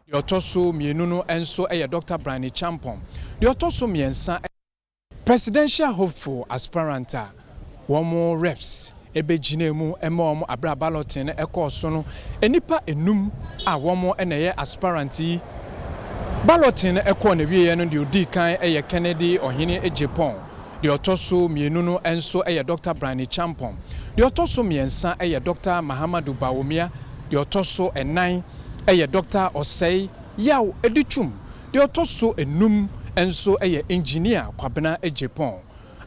The otoso mienu enso Dr. Brani Champon. The otoso miensa presidential hopeful aspirant one more reps ebejine mu emo abra balloting ekoso no enipa enum a one more eneye aspirant balloting ekọ na wiye no de odi kan Kennedy Ohene Ejepon. The otoso mienu enso Dr. Brani Champon. The otoso miensa Dr. Mahamadou Bawumia. The otoso enan Dr. Osei Yaw Edichum. The otoso enum enso engineer Kwabena Ejepon.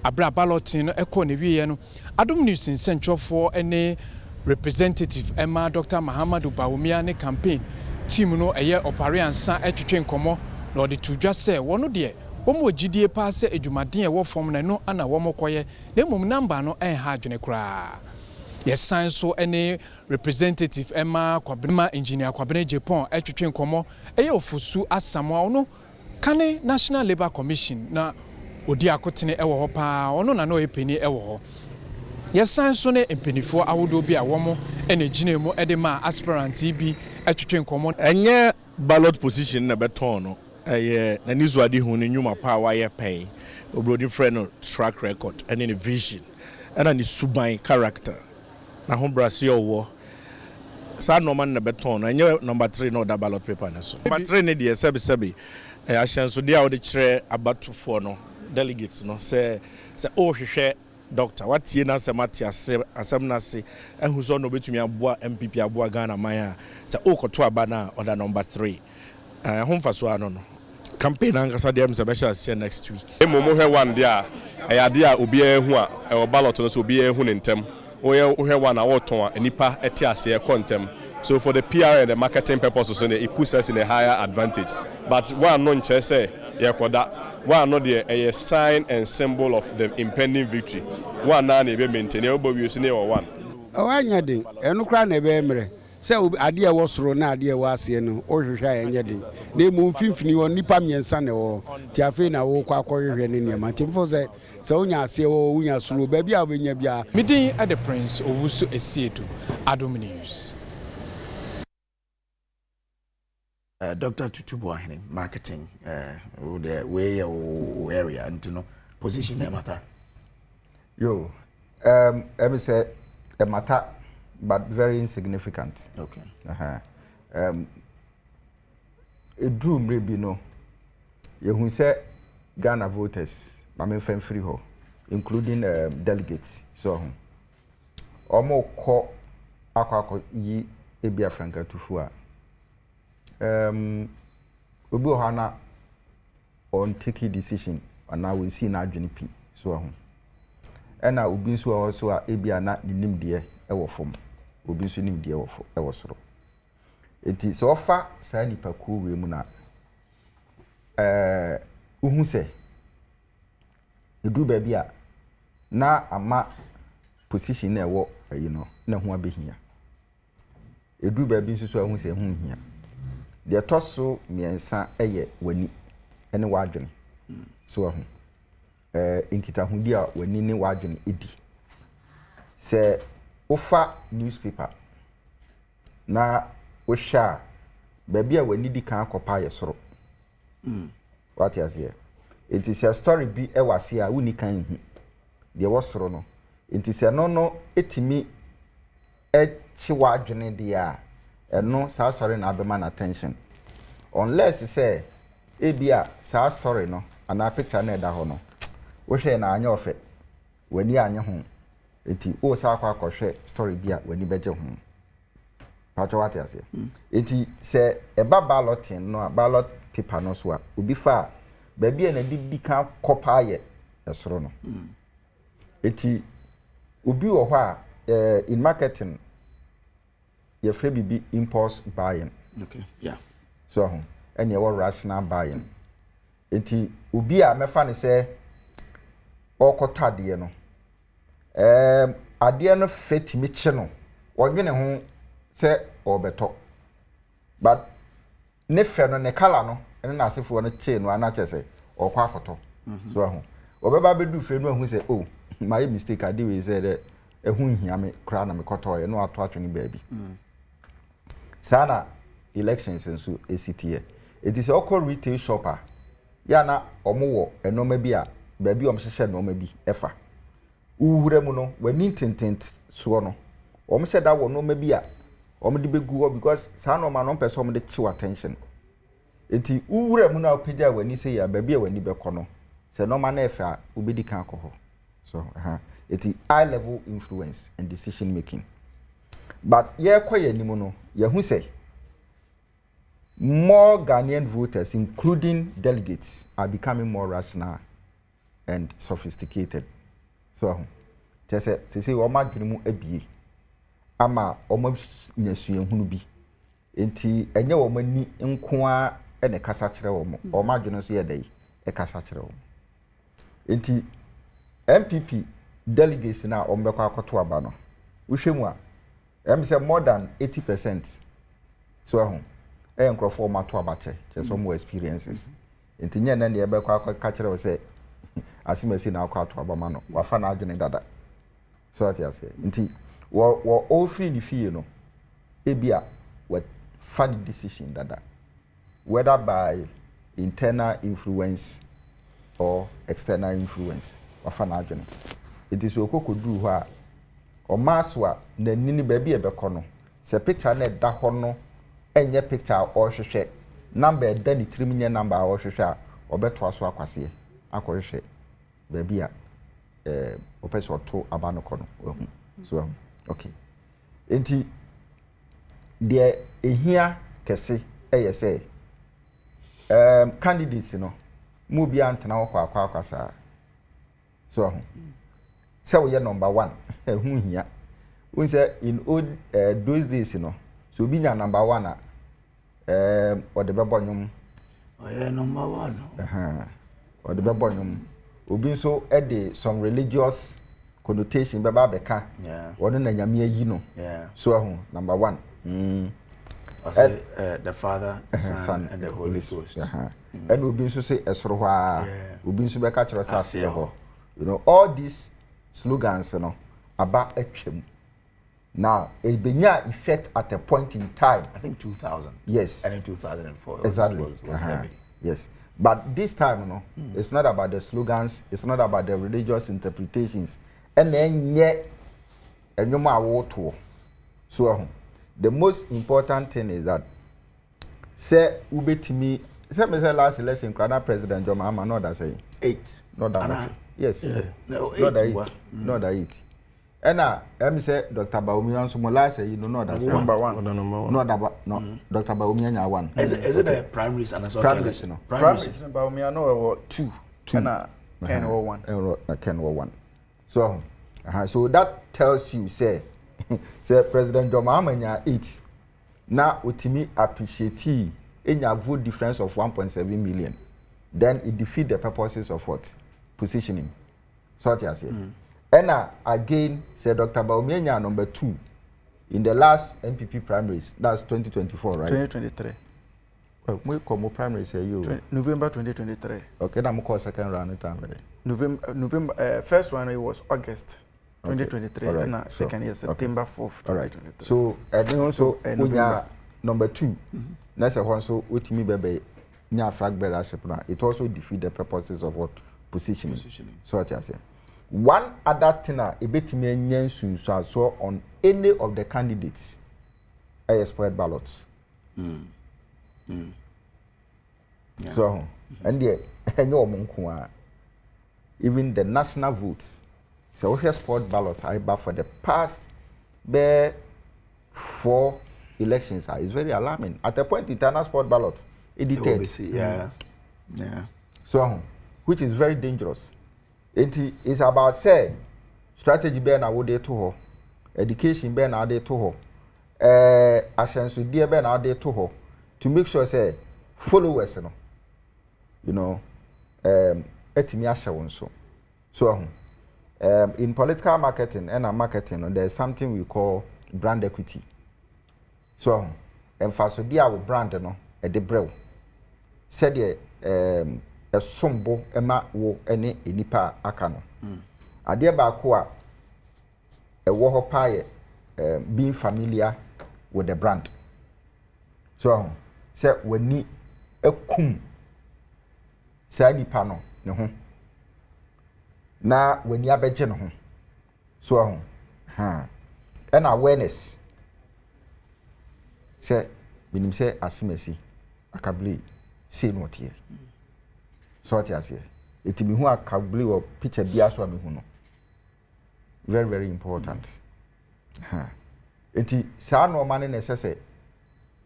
Abra balloting ekọ na wiye no Adom News in Central for any representative Emma Dr. Mahamadou Bawumia ne campaign team no opare ansa etwetwe nkomo na ode tudwa se wono de womo gidie pa se edwumaden wo fom na no ana womo koye na mum number no ha adwene kra yes so any representative Emma Kwabena engineer Kwabena Japan etwetwe nkomo ofusu asamwa no kane National Labour Commission na odi akotene ewo ho pa ono na no epeni ewo ho yes so ne empenifo awodo bi a womo gine mu edema aspirant bi etwetwe nkomo enye ballot position na beton no na nizuade hu ne nyuma pa wa ye pay obrodi friend no track record and any vision and ni suban character na ho brase owo sa normal na beton no enye number 3 no da ballot paper na so number 3 ne de sebi ahyanso de a wo de kire abatufo no delegates no se o hwehwe doctor watie na semati asem na se ehuso no betumi aboa NPP aboa Ghana man se okoto aba na order number 3 homfa so ano no campaign angasa dem se be share next week emomo hwe one dia ayade a obi ehu a e ballot no so obi ehu ne ntem hwe one a woton a nipa eti ase e kontem. So for the PR and the marketing purposes, it puts us in a higher advantage. But one non say one not a sign and symbol of the impending victory. One na be maintain one. Oh, I had it. And no crown ever emre. So idea was run idea was no or shy and yet. They move 50 or Nipam and San or Tiafina or Quacoy and in your Martin for that. So ya say, oh, we are slow, baby, I'll be near. Meeting at the Prince or Wusu Esietu, Adom News. Dr. Tutubuahene, marketing, the way or area, and to know position matter. Yo, I would say a matter, but very insignificant. Okay. A drew maybe no. You who say Ghana voters, I mean, free ho, including delegates. So, almost call Aqua ye Abia Franca to Fua. Obi ohana on taking decision and now we see na adwene so ho and na obi so also a ebia na nim de e fom obi so nim de e soro enti so ofa sa nipa ko we mu na uhu se edu ba bia na ama position na ewo na ho abehia edu ba bi so ahu se hu hia de toso miensa eye wani ene wadwene so ahu inkita hudi a wani ne wadwene edi se ofa newspaper na wo sha ba bia wani di kan akopa ye soro what you say it is a story bi e wase a woni kan hu de wo soro no it is no etimi chi wadwene de a no sa story na be man attention unless say ebia sa story no ana picture na da ho no wo hwe na anya ofe wani anya ho enti o sa akwa hwe story bia wani beje ho pato what you say enti say e ba balloting no ballot paper no so a obi fa ba bia na didi kan kopa ye esoro no enti obi wo ho a in marketing your free be impulse buying. Okay. Yeah. So and your rational buying. Enti ubi a mefa ne say okota de no. Ade no fit mi che no. Wodwene ho say obeto. But ne fe no ne kala no ene na asefo no che no ana che say okwa akoto. So ho. Obeba bedu fe no hu say oh my mistake ade we say that ehun hia me kra na me koto ye no ato atwene baabi. Sana elections nso esitie it is all retail shopper ya na omo enoma bi a ba bi omhyehyɛ enoma bi efa uwure mu no wani tintent so no omhye da wo enoma bi a omde begu because saa no ma no pese omde chiw attention enti uwure mu na opagya wani sei ya ba bi a wani bɛkɔ no se enoma na efa obedi kan akɔ hɔ so eti high level influence and decision making but ye kwaye ni mu no ye hu say more Ghanaian voters including delegates are becoming more rational and sophisticated so say o ma dwene mu abie ama o ma nyasue hunu bi enti enye wo mani nko a ene kasa kire wo mo o ma dwene so ye dai e kasa kire wo enti NPP delegates na o mbekwa akoto aba no wo hwemu a em say more than 80% so nkrofo ma to abache che so more experiences enti nye na ne ebekwa ka kire wo say asimasi na akwa to aba ma no wafa na adwene dada so ati ase enti wo all free ni fie no ebia what fund decision dada whether by internal influence or external influence wafa na adwene it is okokodu ho a o maswa na nini ba bi ebekọ no se picture na da ho no enye picture o hwehwe number eda ni tirim nye number o hwehwe a obeto aso akwase akohwehwe ba bi a opeso to aba no kono so okay enti de ehia kese say candidates no mu bi antena ho kwa akwasa so so we number 1 hu hia we say in old those days so bi nya number 1 o de bebo nyum number 1 o de bebo nyum obi so e some religious connotation beba beka wonu na nyame ayi no so number 1 the Father, the Son, and the Holy Ghost. And obi so say esoro ho a obi so beka kire sa se ho you know all these slogans aba atwam now it benya effect at a point in time I think 2000 yes and in 2004 exactly was heavy. Yes but this time it's not about the slogans it's not about the religious interpretations and enye enyoma awoto so the most important thing is that say ubetimi say me say last election Ghana president John Mahama no that say 8 not that yes no 8 not that 8 and say Dr. Baumi also mo last say you know not that number 1 not that no Dr. Baumi anya 1 is it the primaries and primaries no primaries Baumi no 2 and Ken 1 Ken 1 so that tells you say President John Mahama nya 8 na utimi appreciate enya vote difference of 1.7 million then it defeat the purposes of what positioning so what you say and again say Dr. Baumi nya number 2 in the last NPP primaries that's 2024 right 2023 we come primaries here you November 2023 okay na mo call second round time November first one it was August 2023 okay. And second year September 4th. All right. So then also November number 2. Next one so utimi bebe nya flag bearership na it also defeat the purposes of what positioning. So what you say. One other thing e betimi enyen sunsu so on any of the candidates spoiled ballots. So and there enye omonko even the national votes. So we have sport ballots for the past 4 elections is very alarming. At a point, internal sport ballots edited. So which is very dangerous. It is about say strategy be na wo de to ho, education be na de to ho, ashensu de be na de to ho to make sure say followers you know etimi ahye won so in political marketing and marketing, there's something we call brand equity. So, emphasis dia with brand a de brew. Said a sombo ema wo any inipa akano. Adia ba kwa a woho paye being familiar with the brand. so say wani ekum saa nipa no ne ho na wani abegye ne ho so and awareness say minim say asimesi akabli say no tie so what you say etimi hu akabli or picture bia so amehu no very very important enti saa no man na say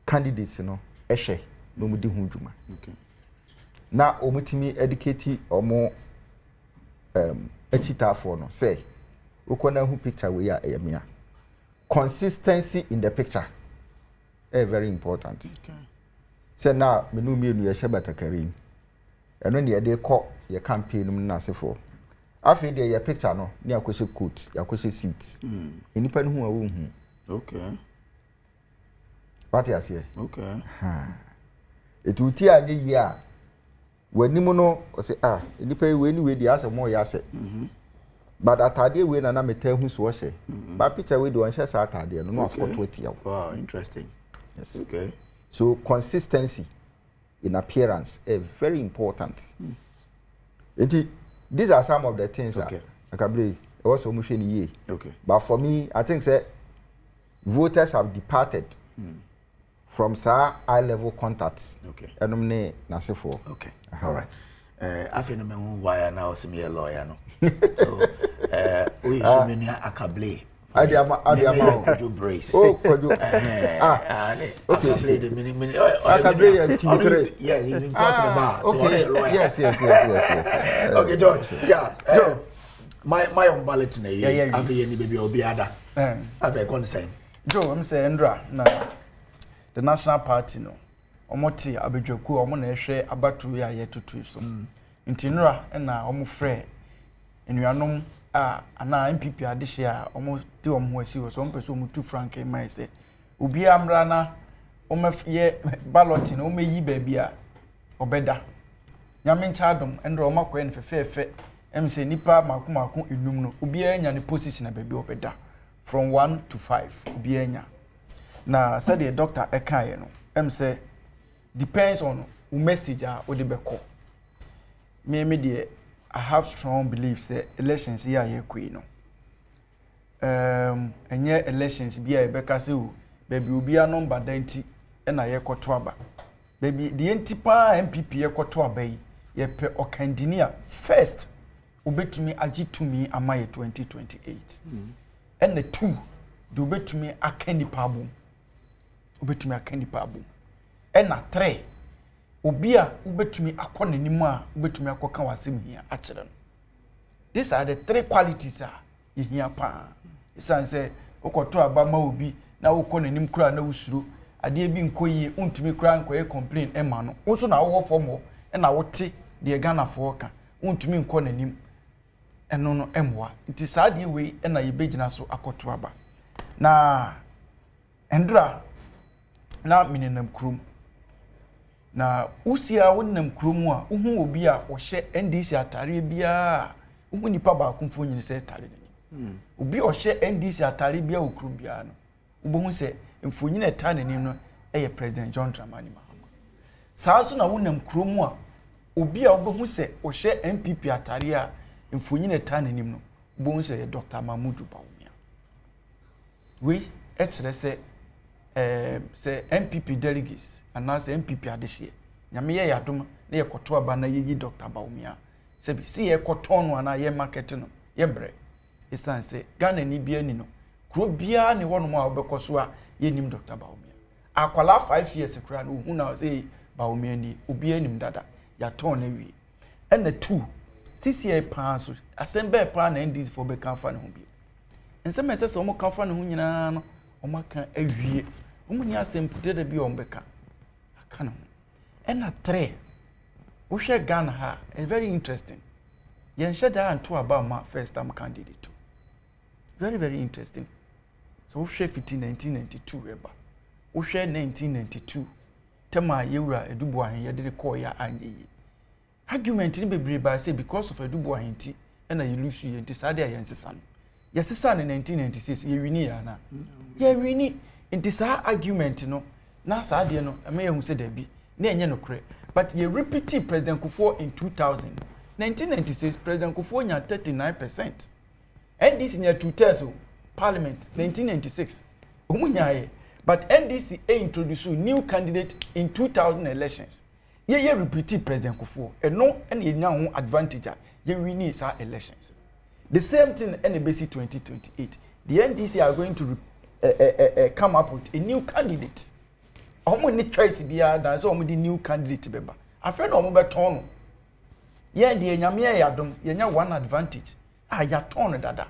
candidates no ehwe no mu di hu dwuma na omutimi educate omo echitafo no say ukona hu picture we ya eyamia consistency in the picture very important say now menu mienu ye shebatakarin eno ne de ko ye campaign num na sefo afi de ye picture no ne akohye coat akohye seat enipa no hu a wo hu okay what you say okay etuti anye yi a wanimu no o say enipa we ni we di ase mo ya ase but atade we na meta hu so hye ba picture we do on hye sa atade no no spot we tia wow interesting yes okay so consistency in appearance is very important these are some of the things okay I can believe also musheni ye okay but for me I think say voters have departed from high level contacts okay enum na sefo okay all right after me hu why now see a lawyer no so we should be akable Adiama kojo brace kojo okay akable the mini akable yes he's been caught in the bar so okay yes okay George yeah my on ballot na ye after ni baby obi ada after concern Joe I'm say Ndra na the national party no omoti abedwaku omo na ehwe abatu ya yetutu so nti Ndra na omo frɛ enuanom ana NPP adehye a omo ti omo asi wo so omo pese omo tu frank mai se obi amra na omo ye ballot na omo yi ba bia obeda nyame ncha Adom Ndra omo akɔ en fefefe em se nipa makomako enum no obi anya ne position na ba bia obeda from 1 to 5 obi anya na said the doctor ekaye no em say depends on the message o de beko me de I have strong beliefs that elections here ye kwi no enye elections bia e beka se o baby obi a number 90 na ye kwoto aba baby the entipa MPP ye kwoto aba yi ye pe okandinia first obetumi agitumi amaye 2028 and the two do obetumi akanipa abom obetumi akanipa abom and na 3 obi a obetumi akɔ nanim a obetumi akɔka wasem hia akyere no these are the 3 qualities a yehia pa isan say okoto aba ma obi na wokɔ nanim kura na wusuro ade bi nkoyi untumi kura nkoye complain ema no wo na wo fɔmo na wote de Ghana fo ka untumi nkɔ nanim eno no emwa nti saade we na yebegina so akoto aba na Ndra na minenam krum na usia wonnam krum a uhu obi a ohye NDC atare bia uhu nipa ba akomfo nyine se tare nani obi ohye NDC atare bia okrum bia no ubohu se mfonyine ta nani no eye President John Dramani Mahama saaso na wonnam krum a obi a ubohu se ohye NPP atare a mfonyine ta nani no ubohu se Dr. Mahmoud Bawumia we ekyere se say NPP delegates announce NPP adehye nyame ye yadom na ye koto aba na ye Dr. Bawumia se bi si ye koto no ana ye market no ye bre isan say Ghana ni bia ni no kro bia ne wono ma obekoso a ye nim Dr. Bawumia akwala 5 years kra no hu na say Bawumia ni obi anim dada ya ton na wi and the 2 CCA pan so asembe pan na NDC for be kan fa ne ho bi ensem ese so mo kan fa ne ho nyina no o maka awie Umunya sempude de bi ombeka akana ena 3 uhwe Ghana ha very interesting yen sheda anto aba ma first time candidate very very interesting so uhwe 1992 eba uhwe 1992 tema yewura edubu ahen ye de call ya anye argument ni bebre ba say because of edubu ahen ti ena yelusu ye ntisade ya yensesa no yesesa ne 1996 ye wini ya na ye wini inti sa argument no na saa de no me ehun se da bi na enye no kre but ye repeat President Kufuor in 1996 President Kufuor nya 39%. NDC nya 2 terms parliament 1996 omunyaye but NDC introduce new candidate in 2000 elections. Ye repeat President Kufuor no and ye nya ho advantage ye win sa elections. The same thing NBC 2028. The NDC are going to come up with a new candidate. Omo ni choice bia dan so omo di new candidate beba. Afre no omo beton. Ye de nyame ya Adom ye nya one advantage. Ya ton dada.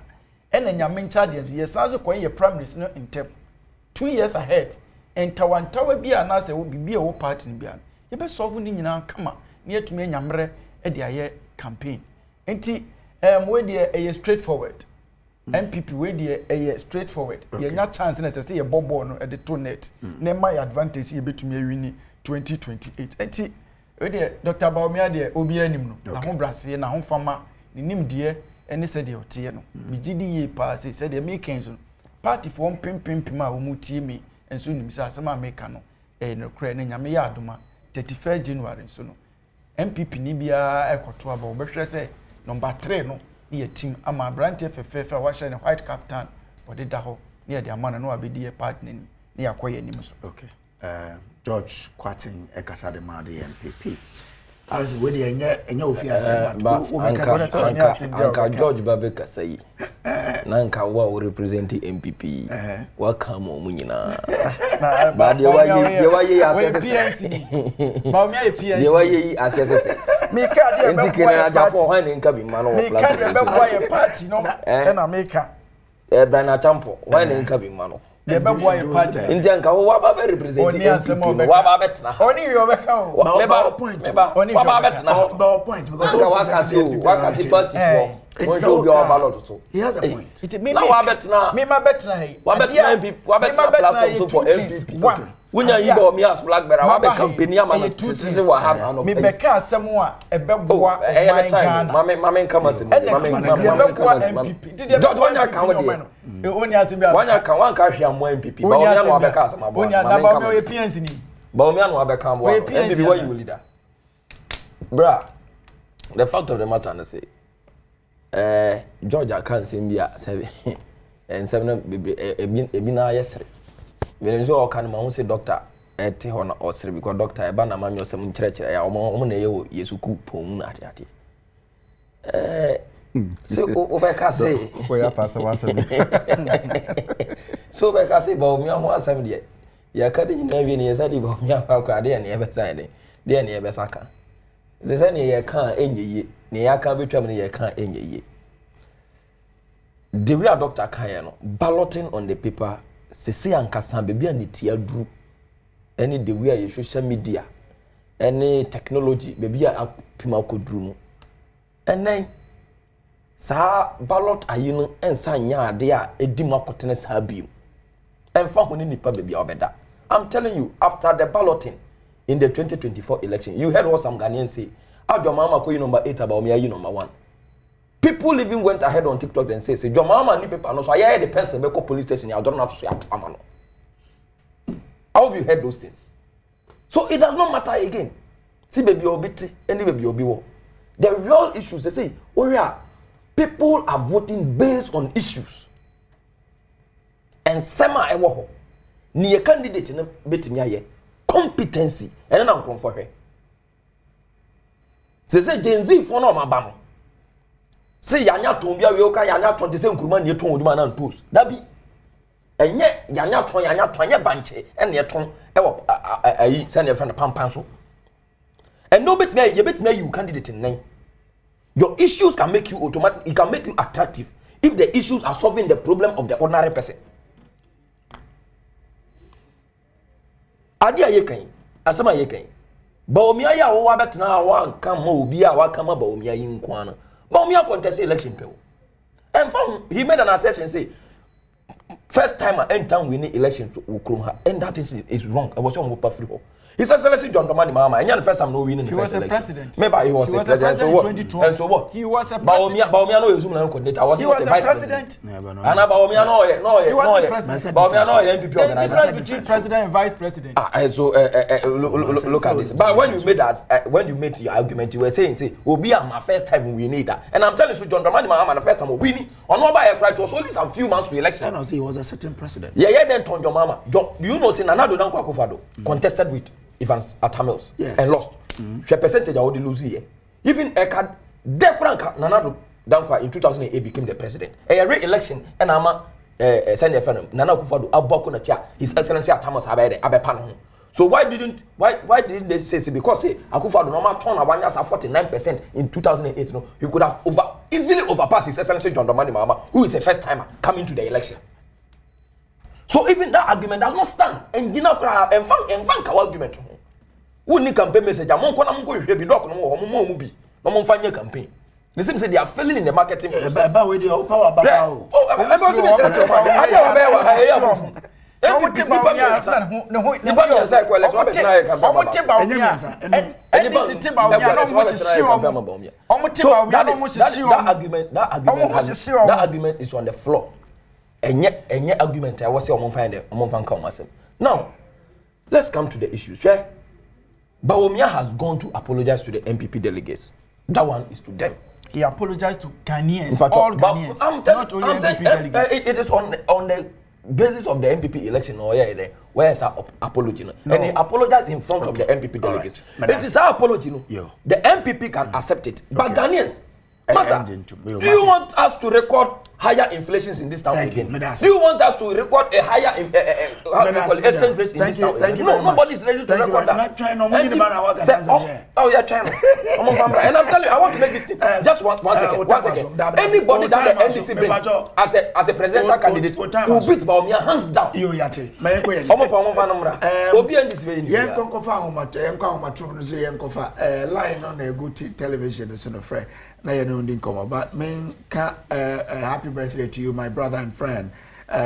Ene nyame ncha de ye sanzo kon ye prime minister in term 2 years ahead. Entawantawa bia na se wo bibia wo party bia. Ye be solve ni nyina kama. Ne atumi nyamre e de aye campaign. Enti we dey straightforward. NPP we dey straightforward. Ye nya chance na say ye bobo no e de to net. Na my advantage ye betumi win 2028. Enti we dey Dr. Baumia dey obi anim no. Na ho brase na ho fama ni nim de ene se de otie no. Mi gidi ye pa se de make so. Party for pimpim a wo mutie mi enso nim se asema make no. No kra na nyame ya adoma 31st January so no. NPP ni bia ekoto aba obehwe se number 3 no ye team ama brante fefefe wa share white captain body da ho ne de amana no abedi ye partner ni yakoye nim so. Okay. George Kwatin ekasa de ma de NPP. As we dey enye ofia but o anka George Babe Kasai. Na nka wa represent NPP. Wa come o munyina. Ba de wa ye assess. Ba me ye PIAC. De wa ye assess. Me ka de be boy Japo han nka bi ma no me ka de be boy party no na me ka. Brana Champo han nka bi ma no. The be boy party. Indian ka wa ba be represent NPP. Wa ba betna. Oni yo be ka o. Ba point. Wa ba betna. Ba point because wa kasi party for. It's so he has a point. Now wa betna. Me ma betna he. Wa betna NPP. Wa betna platform for NPP. Wunya yi ba mi as flag bearer wa be campaign ama na tisi wa ha no. Me be ka asem a ebeboa time. Mame nkama se. Mame NPP. Did you wanya kan we oni asem bia. Wanya kan wan ka hwia mo NPP. Ba omi anu abeka asem abo. Oni na ba omi PNC ni. Ba omi anu abeka abo. NPP why you leader. Bra. The fact of the matter na say George can say bia say and seven ebi na yesre. When you all can ma say doctor te ho na osre because doctor e ba na ma mi osem nkyerɛkyerɛ ya omo na ye wo yesuku pom na ade so o be ka say o ya pass wasem so be ka say ba mi ho asem de ya ka de nyina wie ne ya sa di ba mi akwa de ne ye be sa de ne ye be saka de sa ne ye kan enyeye ne ya kan betwam ne ye kan enyeye the way a doctor kan no balloting on the paper sisi ankasa bebi aniti adru any the way a social media any technology bebi a pima kodru no enen sa ballot ayi no ensa nya ade a edi makotene sa biom enfa honi nipa bebi a obeda. I'm telling you, after the balloting in the 2024 election, you heard what some Ghanaians say. Adom mama ko number 8 about me you number 1. People even went ahead on TikTok and say your mama ni paper no so I hear the person be call police station I don't know to am no. How have you heard those things? So it does not matter again. See baby obiti any baby obi wo. The real issues they say people are voting based on issues. And sema ewo ho. Ni ye candidate no betimi aye competency and na nkron for hwe. Say Gen Z for no maba no. Say yanya ton bia we o ka yanya ton de say nkuruma ne ton oduma na ntos dabi enye yanya ton anye banche ene ye ton e wo ayi say ne friend pampan so and no betime you candidate in your issues can make you automatic, it can make you attractive if the issues are solving the problem of the ordinary person. Adi aye kan asema aye kan ba omi aye a wo wa betena wa kan ma obi a wa kan ma ba omi aye nko ana ba omi contest election pe. And from he made an assertion say first time I enter winning elections ukrum ha and that is wrong. I was on free. His Excellency John Dramani Mahama, and the first time no winning the first election. President. Maybe he was a president. So what? And so what? He was a president. Baomiano is coordinator. Was he was a vice president? And Baomiano, no, NPP organizer. Difference between president and vice president. So look at this. But when you made that, when you made your argument, you were saying, "Say, will be my first time we need that." And I'm telling you, John Dramani Mahama, the first time we winning. On no by a cry, it was only some few months to election. I know, see, he was a certain president. Yeah, then John Mama. Do you know, say Nana Adom Akufo-Addo contested with Evans Atamils and lost. The percentage of the lose here. Even Eka Dekranka Nana Adom in 2008 became the president. A re-election and Ama send a friend Nana Akufo-Addo Aboko na chair. His Excellency Atamils Abepan. So why didn't they say because say Akufo-Addo normal turn around as 49% in 2008? No, he could have easily overpassed His Excellency John Dramani Mahama, who is a first timer coming to the election. So even that argument does not stand. And you know, and fan argument. Who need campaign message? I'm going to go to the doc no more movie. No more fan campaign. They seem say they are failing in the marketing process. With the power back. That argument is on the floor. And yet argument I was say now let's come to the issues. Yeah? Bawumia has gone to apologize to the NPP delegates. That one is to them. He apologized to Ghanaians, all Ghanaians, not only NPP delegates. It is on the basis of the NPP election or where is our apology? No. And he apologized in front of the NPP delegates. Right. It is our apology. No? The NPP can accept it. But Ghanaians, Master, do you want us to record higher inflations in this town again? Do you want us to record a higher exchange rate in this town again? No, nobody is ready to record that. You're trying. And I'm telling you, I want to make this thing. Just one second. Anybody that the NDC brings as a presidential candidate who beats Bawumia hands down. Line on a good television is no friend. But happy birthday to you, my brother and friend,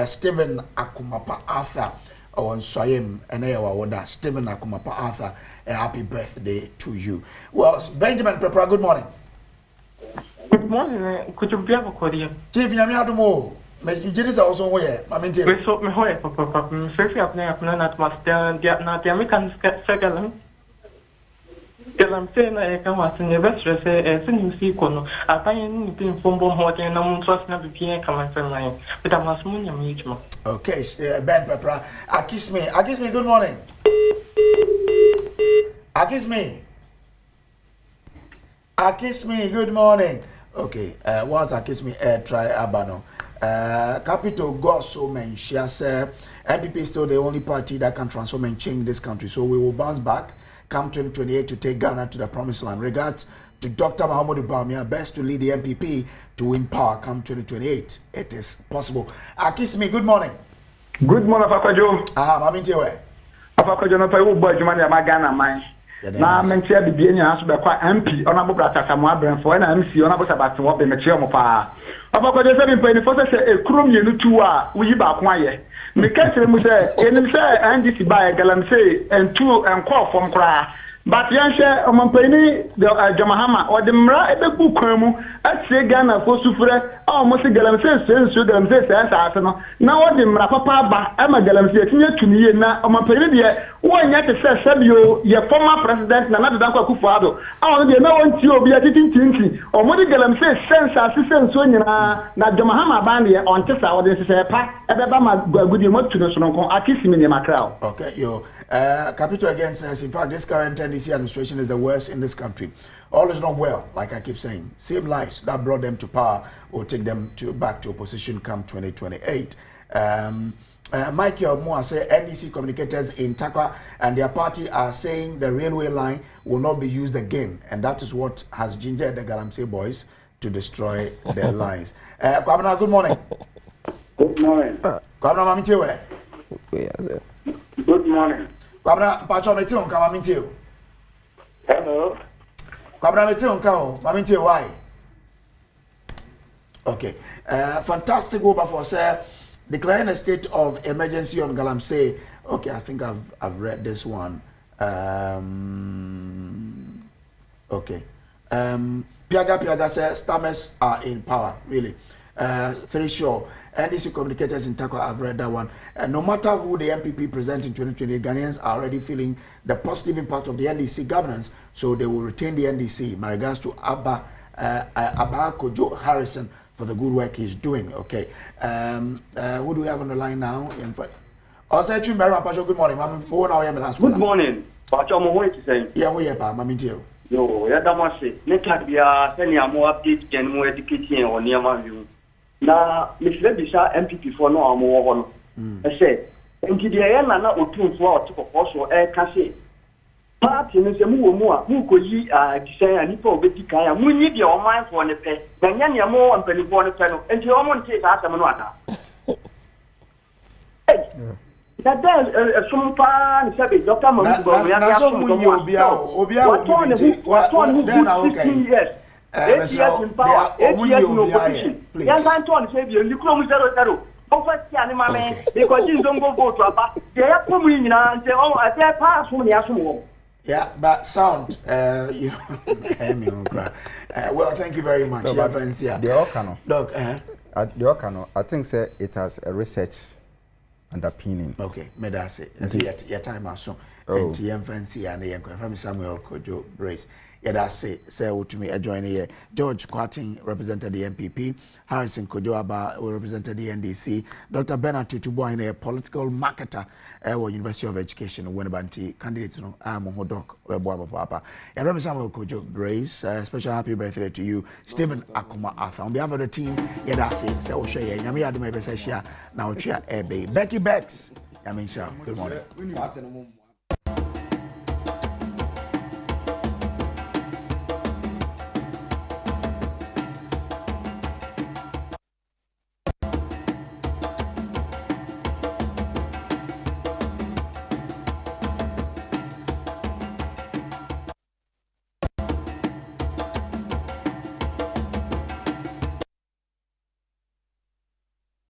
Stephen Akumapa Arthur, on Swayem and Ewa Stephen Akumapa Arthur, a happy birthday to you. Well, Benjamin Prepara, good morning. Good morning. Could you be able to call Chief Yamiadumo? Major also where? I mean, we saw me hoy, Papa. Seriously, I've not must not the American second. Galamsey na eka wase ne besre se se ni si kono apan ni pin fombo hoten na mun trust na bipie kama se nan but am asmu nya mejuma. Okay, Ben Pepra, Akisme, good morning. Akisme, good morning. Okay, what's Akisme try abano. Capital Gosso Menchia said NPP is still the only party that can transform and change this country, so we will bounce back come 2028 to take Ghana to the promised land. Regards to Dr. Mahamudu Bawumia, best to lead the NPP to win power come 2028. It is possible. Akisme, good morning. Good morning, Afakwajo. Mamintiwe. Afakwajo no pay boy Jumani Magana mine. Na mentia bibie nya so be kwa MP onabo brata Samu Abrenfo na MC onabo sabati wo be mechie mo pa. Afakwajo se bi pay ni force se ekrom yenu tu a uyi ba ko aye. Me kase mu se enim se NDC ba Galamsey and two and call from kra but yanhye omampani the Jamahama or the mra ebebu kwan mu atie Ghana fo sufure a mo se Galamsey senso Galamsey sensa no na wo de mra papa ba e ma Galamsey tinye tuniye na omampani de wo nya te se sabio ye former president na Nana Akufo-Addo a wo de na won ti obi atitintinti o mo de Galamsey sensa senso nyina na Jamahama ba ne on te sa wo de se pa ebeba ma gudi mo tuno so no kon Akisme ne makrao. Okay, yo Capital again says, in fact, this current NDC administration is the worst in this country. All is not well, like I keep saying. Same lies that brought them to power will take them back to opposition come 2028. Michael Moore said NDC communicators in Takwa and their party are saying the railway line will not be used again. And that is what has gingered the Galamsey boys to destroy their lines. Kwabena, good morning. Good morning. Kwabena, Mamitiwe. Good morning. Kwabena, Pacho Metio, Mamitiwe. Hello. Kwabena Metio, Mamitiwe, why? Okay. Fantastic over for sir. Declaring a state of emergency on Galamsey. Okay, I think I've read this one. Okay. Piaga says Stammers are in power, really. 3 sure. NDC communicators in Takwa, I've read that one. No matter who the NPP present in 2020, Ghanaians are already feeling the positive impact of the NDC governance, so they will retain the NDC. My regards to Abba Kojo Harrison for the good work he's doing. Okay. Who do we have on the line now? Also, good morning. Good morning. Yeah, we are, Mammy Joe. No, ya damase. Neka bia send ya more update and more educating on near my view. Na Mr. Bisa MPP for no amo ho no. I say, nti de ya na otumfo a otiko so e ka se. Party no se mu wo mu a mu ko yi design ani pa obedi kan ya mu nyi de o man for ne pe. Na nya ne mo ampani for ne pe no. Nti o mo nti sa asem no ata. That then some pan said Dr. Mamugo what then okay. Yes. 8 years in power, 8 years in opposition. Young Anton said you come 0-0. Over Mame, because you don't go to a back. They are coming in and say, oh, I tell pass from the Asmo. Yeah, but sound, you know, well, thank you very much. No, the Okano. Look, at the Okano, I think say it has a research underpinning. Okay, me da say. Your time aso. And TM fancy and the from Samuel Kojo Brace. Yeah, that's say to me join here. George Quating represented the NPP, Harrison Kojo Aba represented the NDC, Dr. Bernard Tutuboy, a political marketer at University of Education, when about candidates no Mohodok Papa. And Remy Samuel Kojo Brace, special happy birthday to you, Stephen Akuma Arthur. On behalf of the team, yeah, that's it. So share Yami Adom Becky Becks. I mean, good morning.